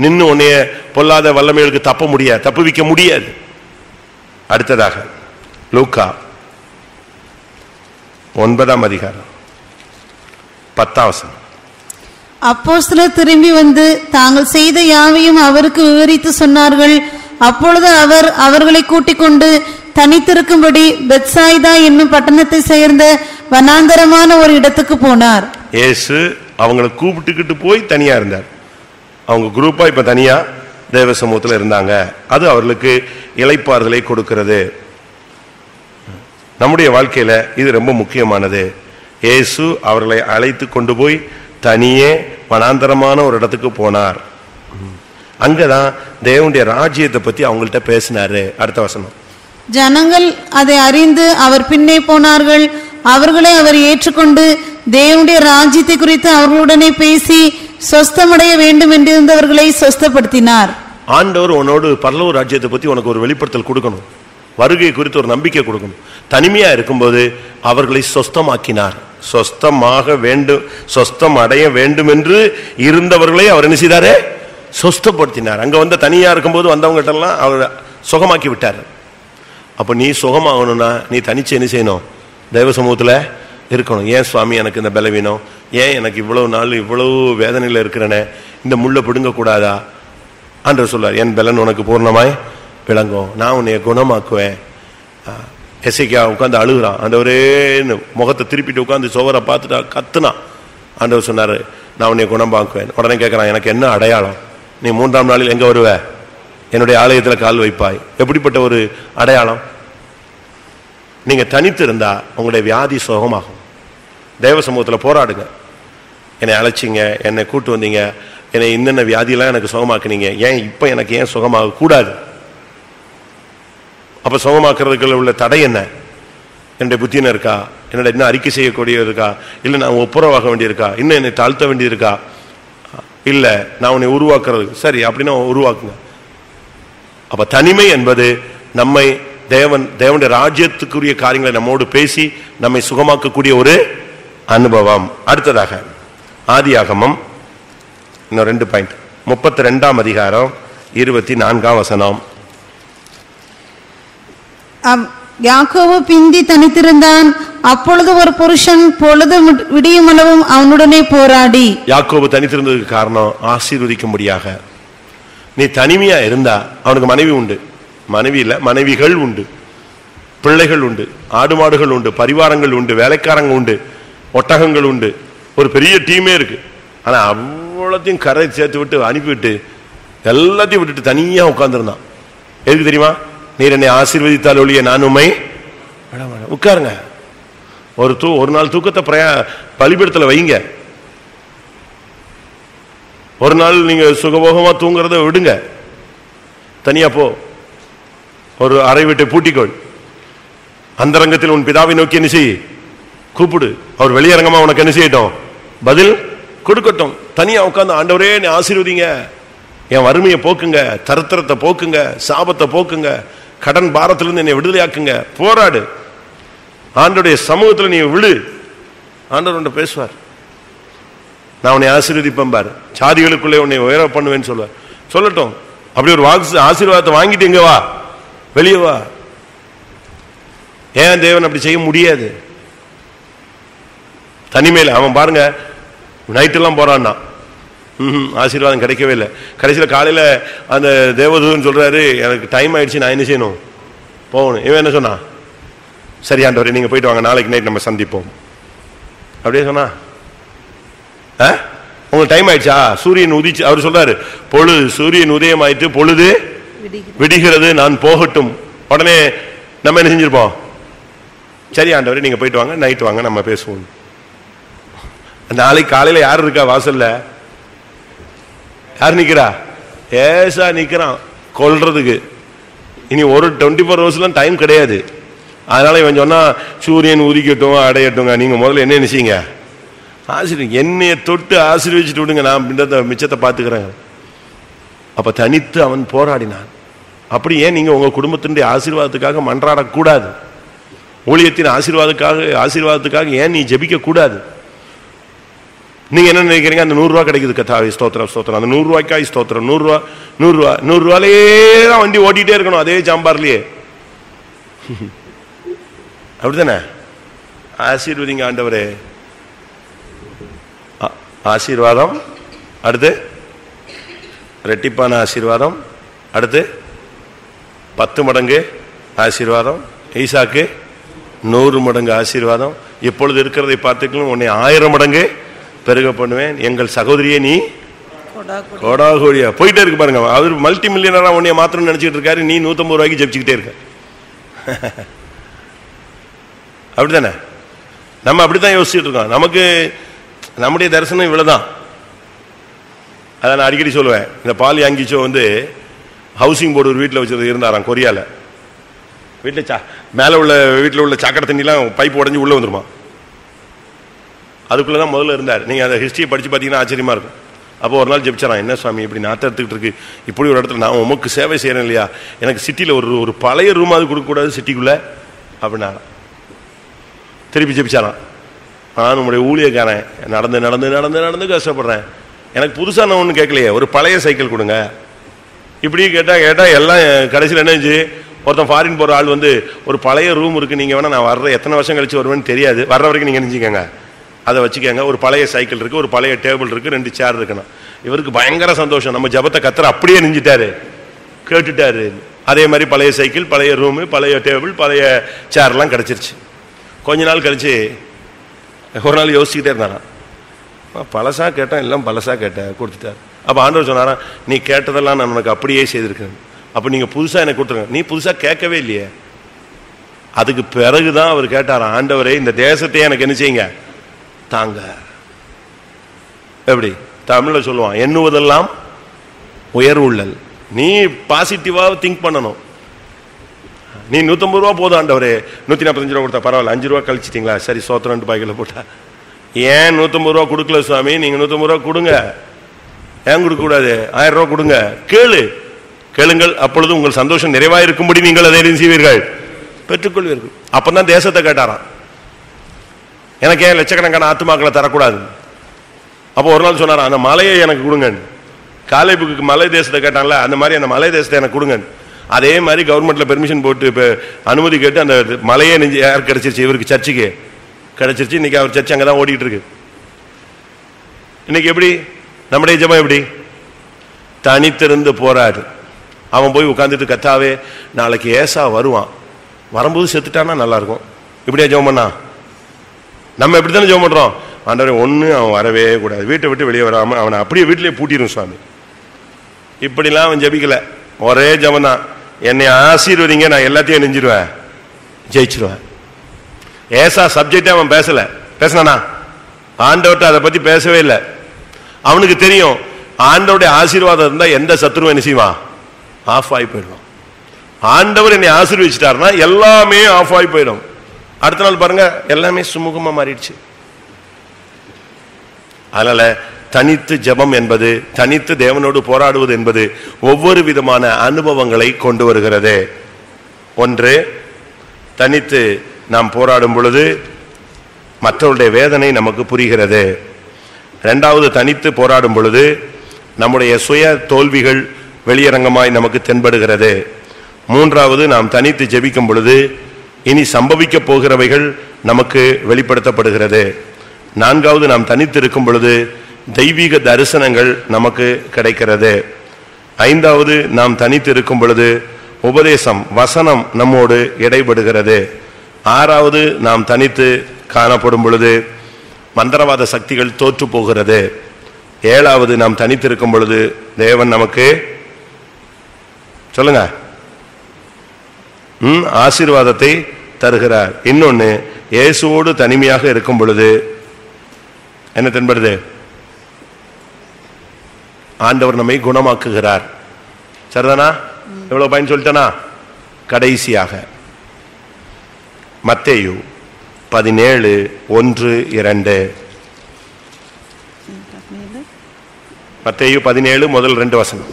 நின்னு உன்னைய பொல்லாத வல்லமைகளுக்கு தப்புவிக்க முடியாது. அடுத்ததாக லூக்கா 9ஆம் அதிகாரம் 10ஆம் வசனம். அப்போஸ்தலர் திரும்பி வந்து தாங்கள் செய்த யாவையும் அவருக்கு விவரித்து சொன்னார்கள். அப்பொழுது அவர் அவர்களை கூட்டிக் கொண்டு தனித்திருக்கும்படி பெத்சாய்தா என்னும் பட்டணத்தை சேர்ந்த வனாந்தரமான ஒரு இடத்துக்கு போனார். இயேசு அவங்களை கூப்பிட்டுக்கிட்டு போய் தனியா இருந்தார். அவங்க குரூப்பா இப்ப தனியா தேவ சமூகத்தில் இருந்தாங்க. அது அவர்களுக்கு இளைப்பாறுதலை கொடுக்கிறது. நம்முடைய வாழ்க்கையில இது ரொம்ப முக்கியமானது. இயேசு அவர்களை அழைத்து கொண்டு போய் தனியே வனாந்தரமான ஒரு இடத்துக்கு போனார். அங்கதான் தேவனுடைய ராஜ்யத்தை பத்தி அவங்கள்ட்ட பேசினாரு. அடுத்த வசனம். ஜனங்கள் அதை அறிந்து அவர் பின்னே போனார்கள். அவர்களை அவர் ஏற்றுக்கொண்டு தேவனுடைய ராஜ்யத்தை குறித்து அவர்களுடனே பேசி சொஸ்தமடைய வேண்டும் என்றிருந்தவர்களை சொஸ்தப்படுத்தினார். ஆண்டவர் உன்னோடு பரலோக ராஜ்யத்தை பத்தி உனக்கு ஒரு வெளிப்படுத்தல் கொடுக்கணும், வருகை குறித்து ஒரு நம்பிக்கை கொடுக்கணும். தனிமையா இருக்கும்போது அவர்களை சொஸ்தமாக்கினார். சொஸ்தம் அடைய வேண்டும் என்று இருந்தவர்களை அவர் என்ன செய்தாரு? சொஸ்தப்படுத்தினார். அங்க வந்து தனியா இருக்கும்போது வந்தவங்க எல்லாம் அவர் சுகமாக்கி விட்டார். அப்ப நீ சுகமாகணும்னா நீ தனிச்சு என்ன செய்யணும்? தெய்வ சமூகத்துல இருக்கணும். ஏன் சுவாமி எனக்கு இந்த பலவீனம், ஏன் எனக்கு இவ்வளவு நாள் இவ்வளவு வேதனையில இருக்கிறனே, இந்த முள்ளை பிடுங்க கூடாதா? ஆண்டவர் சொல்றார், என் பலன் உனக்கு பூர்ணமாய் விளங்கும், நான் உன்னைய குணமாக்குவேன். எசேக்கியா உட்காந்து அழுகுறான். ஆண்டவரே முகத்தை திருப்பிட்டு உட்காந்து சோவரை பார்த்துட்டா கத்துனா. ஆண்டவர் சொன்னாரு, நான் உன்னைய குணமாக்குவேன். உடனே கேட்கறான், எனக்கு என்ன அடையாளம்? நீ 3ஆம் நாளில் எங்க வருவ? என்னுடைய ஆலயத்தில் கால் வைப்பாய். எப்படிப்பட்ட ஒரு அடையாளம்? நீங்க தனித்து இருந்தா உங்களுடைய வியாதி சுகமாகும். தேவ சமூகத்தில் போராடுங்க. என்னை அழைச்சிங்க, என்னை கூட்டு வந்தீங்க, என்னை இன்னென்ன வியாதியெல்லாம் எனக்கு சுகமாக்குனீங்க, ஏன் இப்ப எனக்கு ஏன் சுகமாக கூடாது? அப்ப சுகமாக்குறதுக்குள்ள உள்ள தடை என்ன? என்னுடைய புத்தின இருக்கா? என்னோட இன்னும் அறிக்கை செய்யக்கூடிய இருக்கா? இல்லை நான் ஒப்புரவாக வேண்டியிருக்கா? இன்னும் என்னை தாழ்த்த வேண்டியிருக்கா? இல்லை நான் உன்னை உருவாக்குறது. சரி, அப்படின்னா உருவாக்குங்க. அப்ப தனிமை என்பது நம்மை தேவனுடைய ராஜ்யத்துக்குரிய காரியங்களை நம்மோடு பேசி நம்மை சுகமாக்கக்கூடிய ஒரு அனுபவம். அடுத்ததாக ஆதியாகமம் இன்னும் 2 பாயிண்ட். 32ஆம் அதிகாரம் 24ஆம் வசனம். யாக்கோபு பிந்தி தனித்திருந்தான். அப்பொழுது ஒரு புருஷன் பொழுது விடியும் அளவும் அவனுடனே போராடி. யாக்கோபு தனித்திருந்ததுக்கு காரணம் ஆசீர்வதிக்கும்படியாக. நீ தனிமையா இருந்தா அவனுக்கு மனைவி உண்டு, மனைவி இல்ல மனைவிகள் உண்டு, பிள்ளைகள் உண்டு, ஆடு மாடுகள் உண்டு, பரிவாரங்கள் உண்டு, வேலைக்காரங்க உண்டு, ஒட்டகங்கள் உண்டு, ஒரு பெரிய டீமே இருக்கு. ஆனா அவ்வளோத்தையும் கரை சேர்த்து விட்டு அனுப்பிவிட்டு எல்லாத்தையும் விட்டுட்டு தனியா உட்கார்ந்துருந்தான். எதுக்கு தெரியுமா? நீர் என்னை ஆசீர்வதித்தால் ஒழிய நான் உம்மை உட்காருங்க. ஒரு நாள் தூக்கத்தை பலிபீடத்துல வைங்க. ஒரு நாள் நீங்க சுகபோகமா தூங்குறத விடுங்க, தனியா போ. ஒரு அறை வீட்டை பூட்டிக்கொள். அந்தரங்கத்தில் உன் பிதாவை நோக்கி என்ன செய்? கூப்பிடு. அவர் வெளியரங்கமா உனக்கு என்ன செய்யட்டும்? பதில் கொடுக்கட்டும். தனியா உட்கார்ந்து ஆண்டவரே நீ ஆசீர்வதிங்க, என் வறுமையை போக்குங்க, தரித்திரத்தை போக்குங்க, சாபத்தை போக்குங்க, கடன் பாரத்திலிருந்து என்னை விடுதலையாக்குங்க. போராடு. ஆண்டவருடைய சமூகத்தில் நீ விடு. ஆண்டவர் உன்னை பேசுவார். நான் உன்னை ஆசீர்வதிப்பேன் பார், சாதிகளுக்குள்ளே உன்னை உயர பண்ணுவேன்னு சொல்லுவார். சொல்லட்டும். அப்படி ஒரு ஆசீர்வாதத்தை வாங்கிட்டு எங்க வா, வெளியே வா. ஏன் தேவன் அப்படி செய்ய முடியாது? தனிமையில் அவன் பாருங்க, நைட்டெல்லாம் போறான்னா ஆசீர்வாதம் கிடைக்கவே இல்லை. கடைசியில் காலையில் அந்த தேவதூதன் சொல்றாரு, எனக்கு டைம் ஆயிடுச்சு, நான் என்ன செய்யணும்? போகணும். இவன் என்ன சொன்னா? சரி ஆண்டவரே நீங்க போயிட்டு வாங்க, நாளைக்கு நைட் நம்ம சந்திப்போம் அப்படியே சொன்னா. உங்களுக்கு டைம் ஆயிடுச்சா? சூரியன் உதிச்சு. அவர் சொல்றாரு, பொழுது சூரியன் உதயம் ஆயிட்டு பொழுது விடுகிறது, நான் போகட்டும். உடனே நம்ம என்ன செஞ்சிருப்போம்? சரி ஆண்டவரே நீங்க போயிட்டு வாங்க, நைட்டு வாங்க நம்ம பேசுவோம். நாளைக்கு காலையில யார் இருக்கா வாசல்ல? யார் நிக்கிறா? ஏசா நிக்கிறான் கொல்றதுக்கு. இனி ஒரு 24 ஹவர்ஸ்லாம் டைம் கிடையாது. அதனால இவன் சொன்னா சூரியன் உதிக்கட்டும் அடையட்டுங்க, நீங்க முதல்ல என்ன நினைச்சீங்க? என்னைய தொட்டு ஆசீர்வதிச்சுட்டு விடுங்க, நான் மிச்சத்தை பார்த்துக்கிறேன். அப்ப தனித்து அவன் போராடினான். அப்படி ஏன் நீங்க உங்க குடும்பத்தினுடைய ஆசீர்வாதத்துக்காக மன்றாடக்கூடாது? ஊழியத்தின் ஆசீர்வாதத்துக்காக ஏன் நீ ஜெபிக்க கூடாது? நீங்க என்ன நினைக்கிறீங்க? அந்த 100 ரூபா கிடைக்குது, கர்த்தாவே ஸ்தோத்திரம் ஸ்தோத்திரம், அந்த 100 ரூபாய்க்காய் ஸ்தோத்திரம், 100 ரூபாயிலே தான் வண்டி ஓட்டிட்டே இருக்கணும், அதே சாம்பார்லயே. அப்படித்தானே? ஆசீர்வதிங்க ஆண்டவரே. ஆசீர்வாதம், அடுத்து ரெட்டிப்பான ஆசீர்வாதம், அடுத்து 10 மடங்கு ஆசீர்வாதம், ஈசாக்கு 100 மடங்கு ஆசீர்வாதம், இப்பொழுது இருக்கிறதை பார்த்துக்கலாம் உன்னை 1000 மடங்கு பெருக பண்ணுவேன், எங்கள் சகோதரியை நீ கோடாகோடியா. போயிட்டே இருக்கு பாருங்க. அவர் மல்டி மில்லியனரா உன்னைய மாத்திரம் நினைச்சிட்டு இருக்காரு, நீ 150 ரூபாய்க்கு ஜெபிச்சுக்கிட்டே இருக்க. அப்படித்தானே? நம்ம அப்படித்தான் யோசிச்சுட்டு இருக்கோம். நமக்கு நம்முடைய தரிசனம் இவ்வளவுதான். அதை நான் அடிக்கடி சொல்லுவேன். இந்த பால் யாங்கிச்சோ ஹவுசிங் போர்டு ஒரு வீட்டில் வச்சு இருந்தாராம், கொரியால. வீட்டில் மேலே உள்ள வீட்டில் உள்ள சாக்கடை தண்ணிலாம் பைப் உடஞ்சி உள்ளே வந்துருமா. அதுக்குள்ளே தான் முதல்ல இருந்தார். நீங்கள் அந்த ஹிஸ்ட்ரியை படித்து பார்த்தீங்கன்னா ஆச்சரியமாக இருக்கும். அப்போ ஒரு நாள் ஜெபிச்சாரான், என்ன சுவாமி இப்படி நாற்று எடுத்துக்கிட்டு இருக்கு, இப்படி ஒரு இடத்துல நான் உமக்கு சேவை செய்கிறேன் இல்லையா, எனக்கு சிட்டியில் ஒரு பழைய ரூம் அது கொடுக்கக்கூடாது சிட்டிக்குள்ளே அப்படின்னா. திருப்பி ஜெபிச்சாரான், நான் உங்களுடைய ஊழியக்காரன், நடந்து நடந்து நடந்து நடந்து கஷ்டப்படுறேன், எனக்கு புதுசாக நான் ஒன்றும் கேட்கலையே, ஒரு பழைய சைக்கிள் கொடுங்க. இப்படி கேட்டால் எல்லாம் கடைசியில் என்னச்சு, ஒருத்தன் ஃபாரின் போகிற ஆள் ஒரு பழைய ரூம் இருக்குது, நீங்கள் வேணால் நான் வர்ற எத்தனை வருஷம் கழிச்சு வருவேன்னு தெரியாது, வர்ற வரைக்கும் நீங்கள் நினைச்சிக்கோங்க, அதை வச்சுக்கோங்க. ஒரு பழைய சைக்கிள் இருக்குது, ஒரு பழைய டேபிள் இருக்குது, 2 சேர் இருக்குண்ணா. இவருக்கு பயங்கர சந்தோஷம், நம்ம ஜபத்தை கத்துற அப்படியே நெஞ்சிட்டாரு, கேட்டுட்டாரு. அதே மாதிரி பழைய சைக்கிள், பழைய ரூமு, பழைய டேபிள், பழைய சேர்லாம் கிடச்சிருச்சு. கொஞ்ச நாள் கழிச்சு ஒரு நாள் யோசிச்சுக்கிட்டே இருந்தானா, பழசா கேட்டேன், எல்லாம் பழசா கேட்டேன், கொடுத்துட்டார். அப்போ ஆண்டவர் சொன்னாரா, நீ கேட்டதெல்லாம் நான் உனக்கு அப்படியே செய்திருக்கேன், அப்போ நீங்கள் புதுசாக எனக்கு கொடுத்துருங்க. நீ புதுசாக கேட்கவே இல்லையே. அதுக்கு பிறகுதான் அவர் கேட்டாராம், ஆண்டவரே இந்த தேசத்தையே எனக்கு என்ன செய்யுங்க தாங்க. எப்படி தமிழில் சொல்லுவான், எண்ணுவதெல்லாம் உயர்வுள்ளல். நீ பாசிட்டிவாக திங்க் பண்ணணும். நீ 150 ரூபா போதும் ஆண்டவரே, 145 ரூபா கொடுத்தா பரவாயில்ல, 5 ரூபா கழிச்சிட்டிங்களா, சரி சோத்திரம் பாய்களை போட்டா. ஏன் 150 ரூபா கொடுக்கல சுவாமி? நீங்கள் 150 ரூபா கொடுங்க. ஏன் கொடுக்கக்கூடாது? 1000 ரூபா கொடுங்க. கேளுங்கள், அப்பொழுது உங்கள் சந்தோஷம் நிறைவாக இருக்கும்படி நீங்கள் அதை செய்வீர்கள், பெற்றுக்கொள்வீர்கள். அப்பதான் தேசத்தை கேட்டாராம், எனக்கு ஏன் லட்சக்கணக்கான ஆத்துமாக்களை தரக்கூடாது? அப்போ ஒரு நாள் சொன்னாராம், அந்த மலையை எனக்கு கொடுங்க. காலேபுக்கு மலை தேசத்தை கேட்டான்ல, அந்த மாதிரி அந்த மலை தேசத்தை எனக்கு கொடுங்க. அதே மாதிரி கவர்மெண்ட்ல பெர்மிஷன் போட்டு இப்போ அனுமதி கேட்டு அந்த மலையே யார் கிடைச்சிருச்சு, இவருக்கு சர்ச்சுக்கு கிடைச்சிருச்சு. இன்னைக்கு அவர் சர்ச்சு அங்கதான் ஓடிட்டு இருக்கு. இன்னைக்கு எப்படி நம்முடைய ஜெபம் எப்படி? தனித்திருந்து போராடு. அவன் போய் உட்காந்துட்டு, கத்தாவே நாளைக்கு ஏசா வருவான், வரும்போது செத்துட்டானா நல்லா இருக்கும், இப்படியா ஜெபம் பண்ணா? நம்ம எப்படித்தானே ஜெபம் பண்றோம், ஆண்டவரே ஒண்ணு அவன் வரவே கூடாது, வீட்டை விட்டு வெளியே வராம அவனை அப்படியே வீட்டிலேயே பூட்டிடும் சுவாமி. இப்படிலாம் அவன் ஜெபிக்கல, ஒரே ஜெபம் தான், என்னை ஆசீர்வதிங்க, நான் எல்லாத்தையும் நெஞ்சிருவேன், ஜெயிச்சிருவேன். ஏசா சப்ஜெக்டே அவன் பேசினானா? ஆண்டவர்கிட்ட அதை பத்தி பேசவே இல்லை. அவனுக்கு தெரியும், ஆண்டவருடைய ஆசீர்வாதம் இருந்தா எந்த சத்துருவும் என்ன செய்வான்? ஆஃப் ஆகி போயிடுவான். ஆண்டவர் என்னை ஆசீர்வதிச்சிட்டாருன்னா எல்லாமே ஆஃப் ஆகி போயிடும். அடுத்த நாள் பாருங்க எல்லாமே சுமூகமா மாறிடுச்சு. அதனால தனித்து ஜெபம் என்பது, தனித்து தேவனோடு போராடுவது என்பது ஒவ்வொரு விதமான அனுபவங்களை கொண்டு வருகிறது. ஒன்று, தனித்து நாம் போராடும் பொழுது மற்றவருடைய வேதனை நமக்கு புரிகிறது. இரண்டாவது, தனித்து போராடும் பொழுது நம்முடைய சுய தோல்விகள் வெளியரங்கமாய் நமக்கு தென்படுகிறது. மூன்றாவது, நாம் தனித்து ஜெபிக்கும் பொழுது இனி சம்பவிக்க போகிறவைகள் நமக்கு வெளிப்படுத்தப்படுகிறது. நான்காவது, நாம் தனித்து இருக்கும் பொழுது தெய்வீக தரிசனங்கள் நமக்கு கிடைக்கிறது. ஐந்தாவது, நாம் தனித்து இருக்கும் பொழுது உபதேசம், வசனம் நம்மோடு இடைபடுகிறது. ஆறாவது, நாம் தனித்து காணப்படும் பொழுது மந்திரவாத சக்திகள் தோற்று போகிறது. ஏழாவது, நாம் தனித்து இருக்கும் பொழுது தேவன் நமக்கு சொல்லுங்க ஆசீர்வாதத்தை தருகிறார். இன்னொன்னு, இயேசுவோடு தனிமையாக இருக்கும் பொழுது என்ன தென்படுது? ஆண்டவர் நம்மை குணமாக்குகிறார். சரிதானா? எவ்வளவு பயன் சொல்லிட்டனா? கடைசியாக மத்தேயு 17:1-2. மத்தேயு 17 முதல் 2 வசனம்.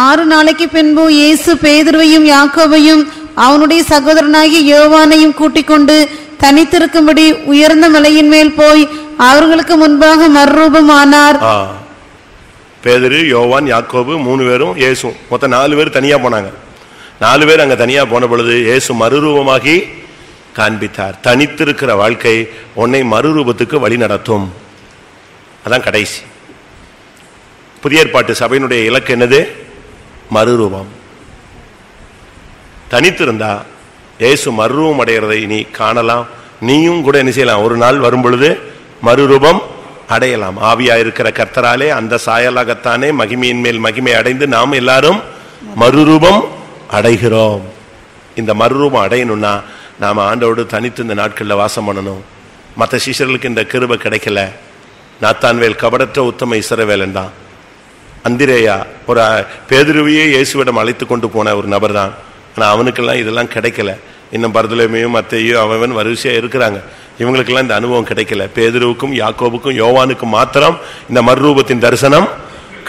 6 நாளைக்கு பின்பு இயேசு பேதுருவையும் யாக்கோபையும் அவனுடைய சகோதரனாகிய யோவானையும் கூட்டிக் கொண்டு தனித்திருக்கும்படி உயர்ந்த மலையின் மேல் போய் அவர்களுக்கு முன்பாக மறுரூபமானார். பேதுரு, யோவான், யாக்கோபு 3 பேரும் இயேசு, மொத்தம் 4 பேர் தனியா போனாங்க. 4 பேர் அங்க தனியா போன பொழுது இயேசு மறுரூபமாகி காண்பித்தார். தனித்திருக்கிற வாழ்க்கை உன்னை மறுரூபத்துக்கு வழி நடத்தும். அதான் கடைசி. புதிய ஏற்பாட்டு சபையினுடைய இலக்கு என்னது? மறுரூபம். தனித்திருந்தா இயேசு மறுரூபம் அடைகிறதை நீ காணலாம். நீயும் கூட என்ன செய்யலாம்? ஒரு நாள் வரும் பொழுது மறுரூபம் அடையலாம். ஆவியா இருக்கிற கர்த்தராலே அந்த சாயலாகத்தானே மகிமையின் மேல் மகிமை அடைந்து நாம் எல்லாரும் மறுரூபம் அடைகிறோம். இந்த மறுரூபம் அடையணும்னா நாம ஆண்டவரோடு தனித்து இந்த நாட்களில் வாசம் பண்ணணும். மற்ற சீஷர்களுக்கு இந்த கிருபை கிடைக்கல. நாத்தான்வேல் கபடற்ற உத்தம இஸ்ரவேலன் தான். அந்திரேயா ஒரு பேதுருவையே இயேசுவிடம் அழைத்து கொண்டு போன ஒரு நபர் தான். ஆனால் அவனுக்கெல்லாம் இதெல்லாம் கிடைக்கல. இன்னும் பர்தலோமேயும் மத்தேயு அவன் வரிசையாக இருக்கிறாங்க. இவங்களுக்கெல்லாம் இந்த அனுபவம் கிடைக்கல. பேதுருவுக்கும் யாக்கோபுக்கும் யோவானுக்கும் மாத்திரம் இந்த மறுரூபத்தின் தரிசனம்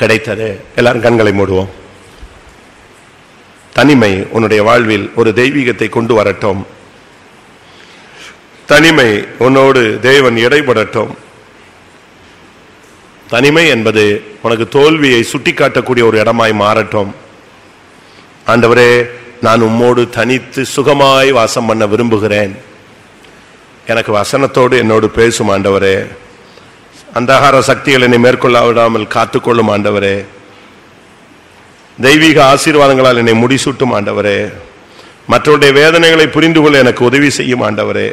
கிடைத்தது. எல்லாரும் கண்களை மூடுவோம். தனிமை உன்னுடைய வாழ்வில் ஒரு தெய்வீகத்தை கொண்டு வரட்டும். தனிமை உன்னோடு தேவன் இடைப்படட்டும். தனிமை என்பது உனக்கு தோல்வியை சுட்டிக்காட்டக்கூடிய ஒரு இடமாய் மாறட்டும். ஆண்டவரே, நான் உம்மோடு தனித்து சுகமாய் வாசம் பண்ண விரும்புகிறேன். எனக்கு வசனத்தோடு என்னோடு பேசும் ஆண்டவரே. அந்தகார சக்திகள் என்னை மேற்கொள்ள விடாமல் காத்துக்கொள்ளும் ஆண்டவரே. தெய்வீக ஆசீர்வாதங்களால் என்னை முடிசூட்டும் ஆண்டவரே. மற்றவருடைய வேதனைகளை புரிந்து கொள்ள எனக்கு உதவி செய்யும் ஆண்டவரே.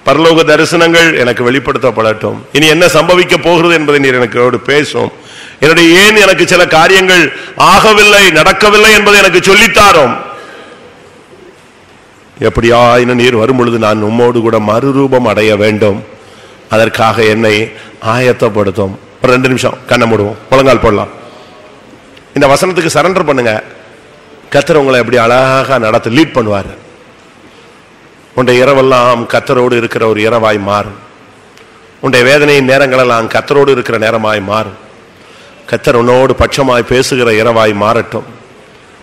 பரலோக தரிசனங்கள் எனக்கு வெளிப்படுத்தப்படட்டும். இனி என்ன சம்பவிக்க போகிறது என்பதை நீர் எனக்கு பேசும். என்னுடைய ஏன் எனக்கு சில காரியங்கள் ஆகவில்லை, நடக்கவில்லை என்பதை எனக்கு சொல்லித்தாரும். எப்படியா இன்னும் நீர் வரும் பொழுது நான் உம்மோடு கூட மறுரூபம் அடைய வேண்டும். அதற்காக என்னை ஆயத்தப்படுத்தும். ஒரு 2 நிமிஷம் கண்ணை மூடுவோம், முழங்கால் போடலாம். இந்த வசனத்துக்கு சரண்டர் பண்ணுங்க. கர்த்தர் உங்களை எப்படி அழகாக நடத்த லீட் பண்ணுவார். உன்னுடைய இரவெல்லாம் கர்த்தரோடு இருக்கிற ஒரு இரவாய் மாறும். உன்னுடைய வேதனையின் நேரங்களெல்லாம் கர்த்தரோடு இருக்கிற நேரமாய் மாறும். கர்த்தர் உன்னோடு பட்சமாய் பேசுகிற இரவாய் மாறட்டும்.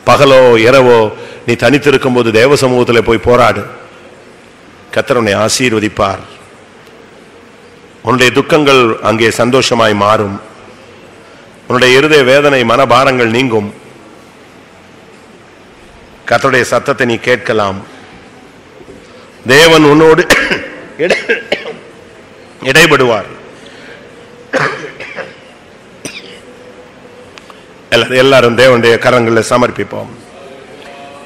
பகலோ இரவோ நீ தனித்திருக்கும் போது தேவ சமூகத்தில் போய் போராடு. கர்த்தர் உன்னை ஆசீர்வதிப்பார். உன்னுடைய துக்கங்கள் அங்கே சந்தோஷமாய் மாறும். உன்னுடைய இருதய வேதனை மனபாரங்கள் நீங்கும். கர்த்தருடைய சத்தத்தை நீ கேட்கலாம். தேவன் உன்னோடு இடைபடுவார். எல்லாரும் தேவனுடைய கரங்களில் சமர்ப்பிப்போம்.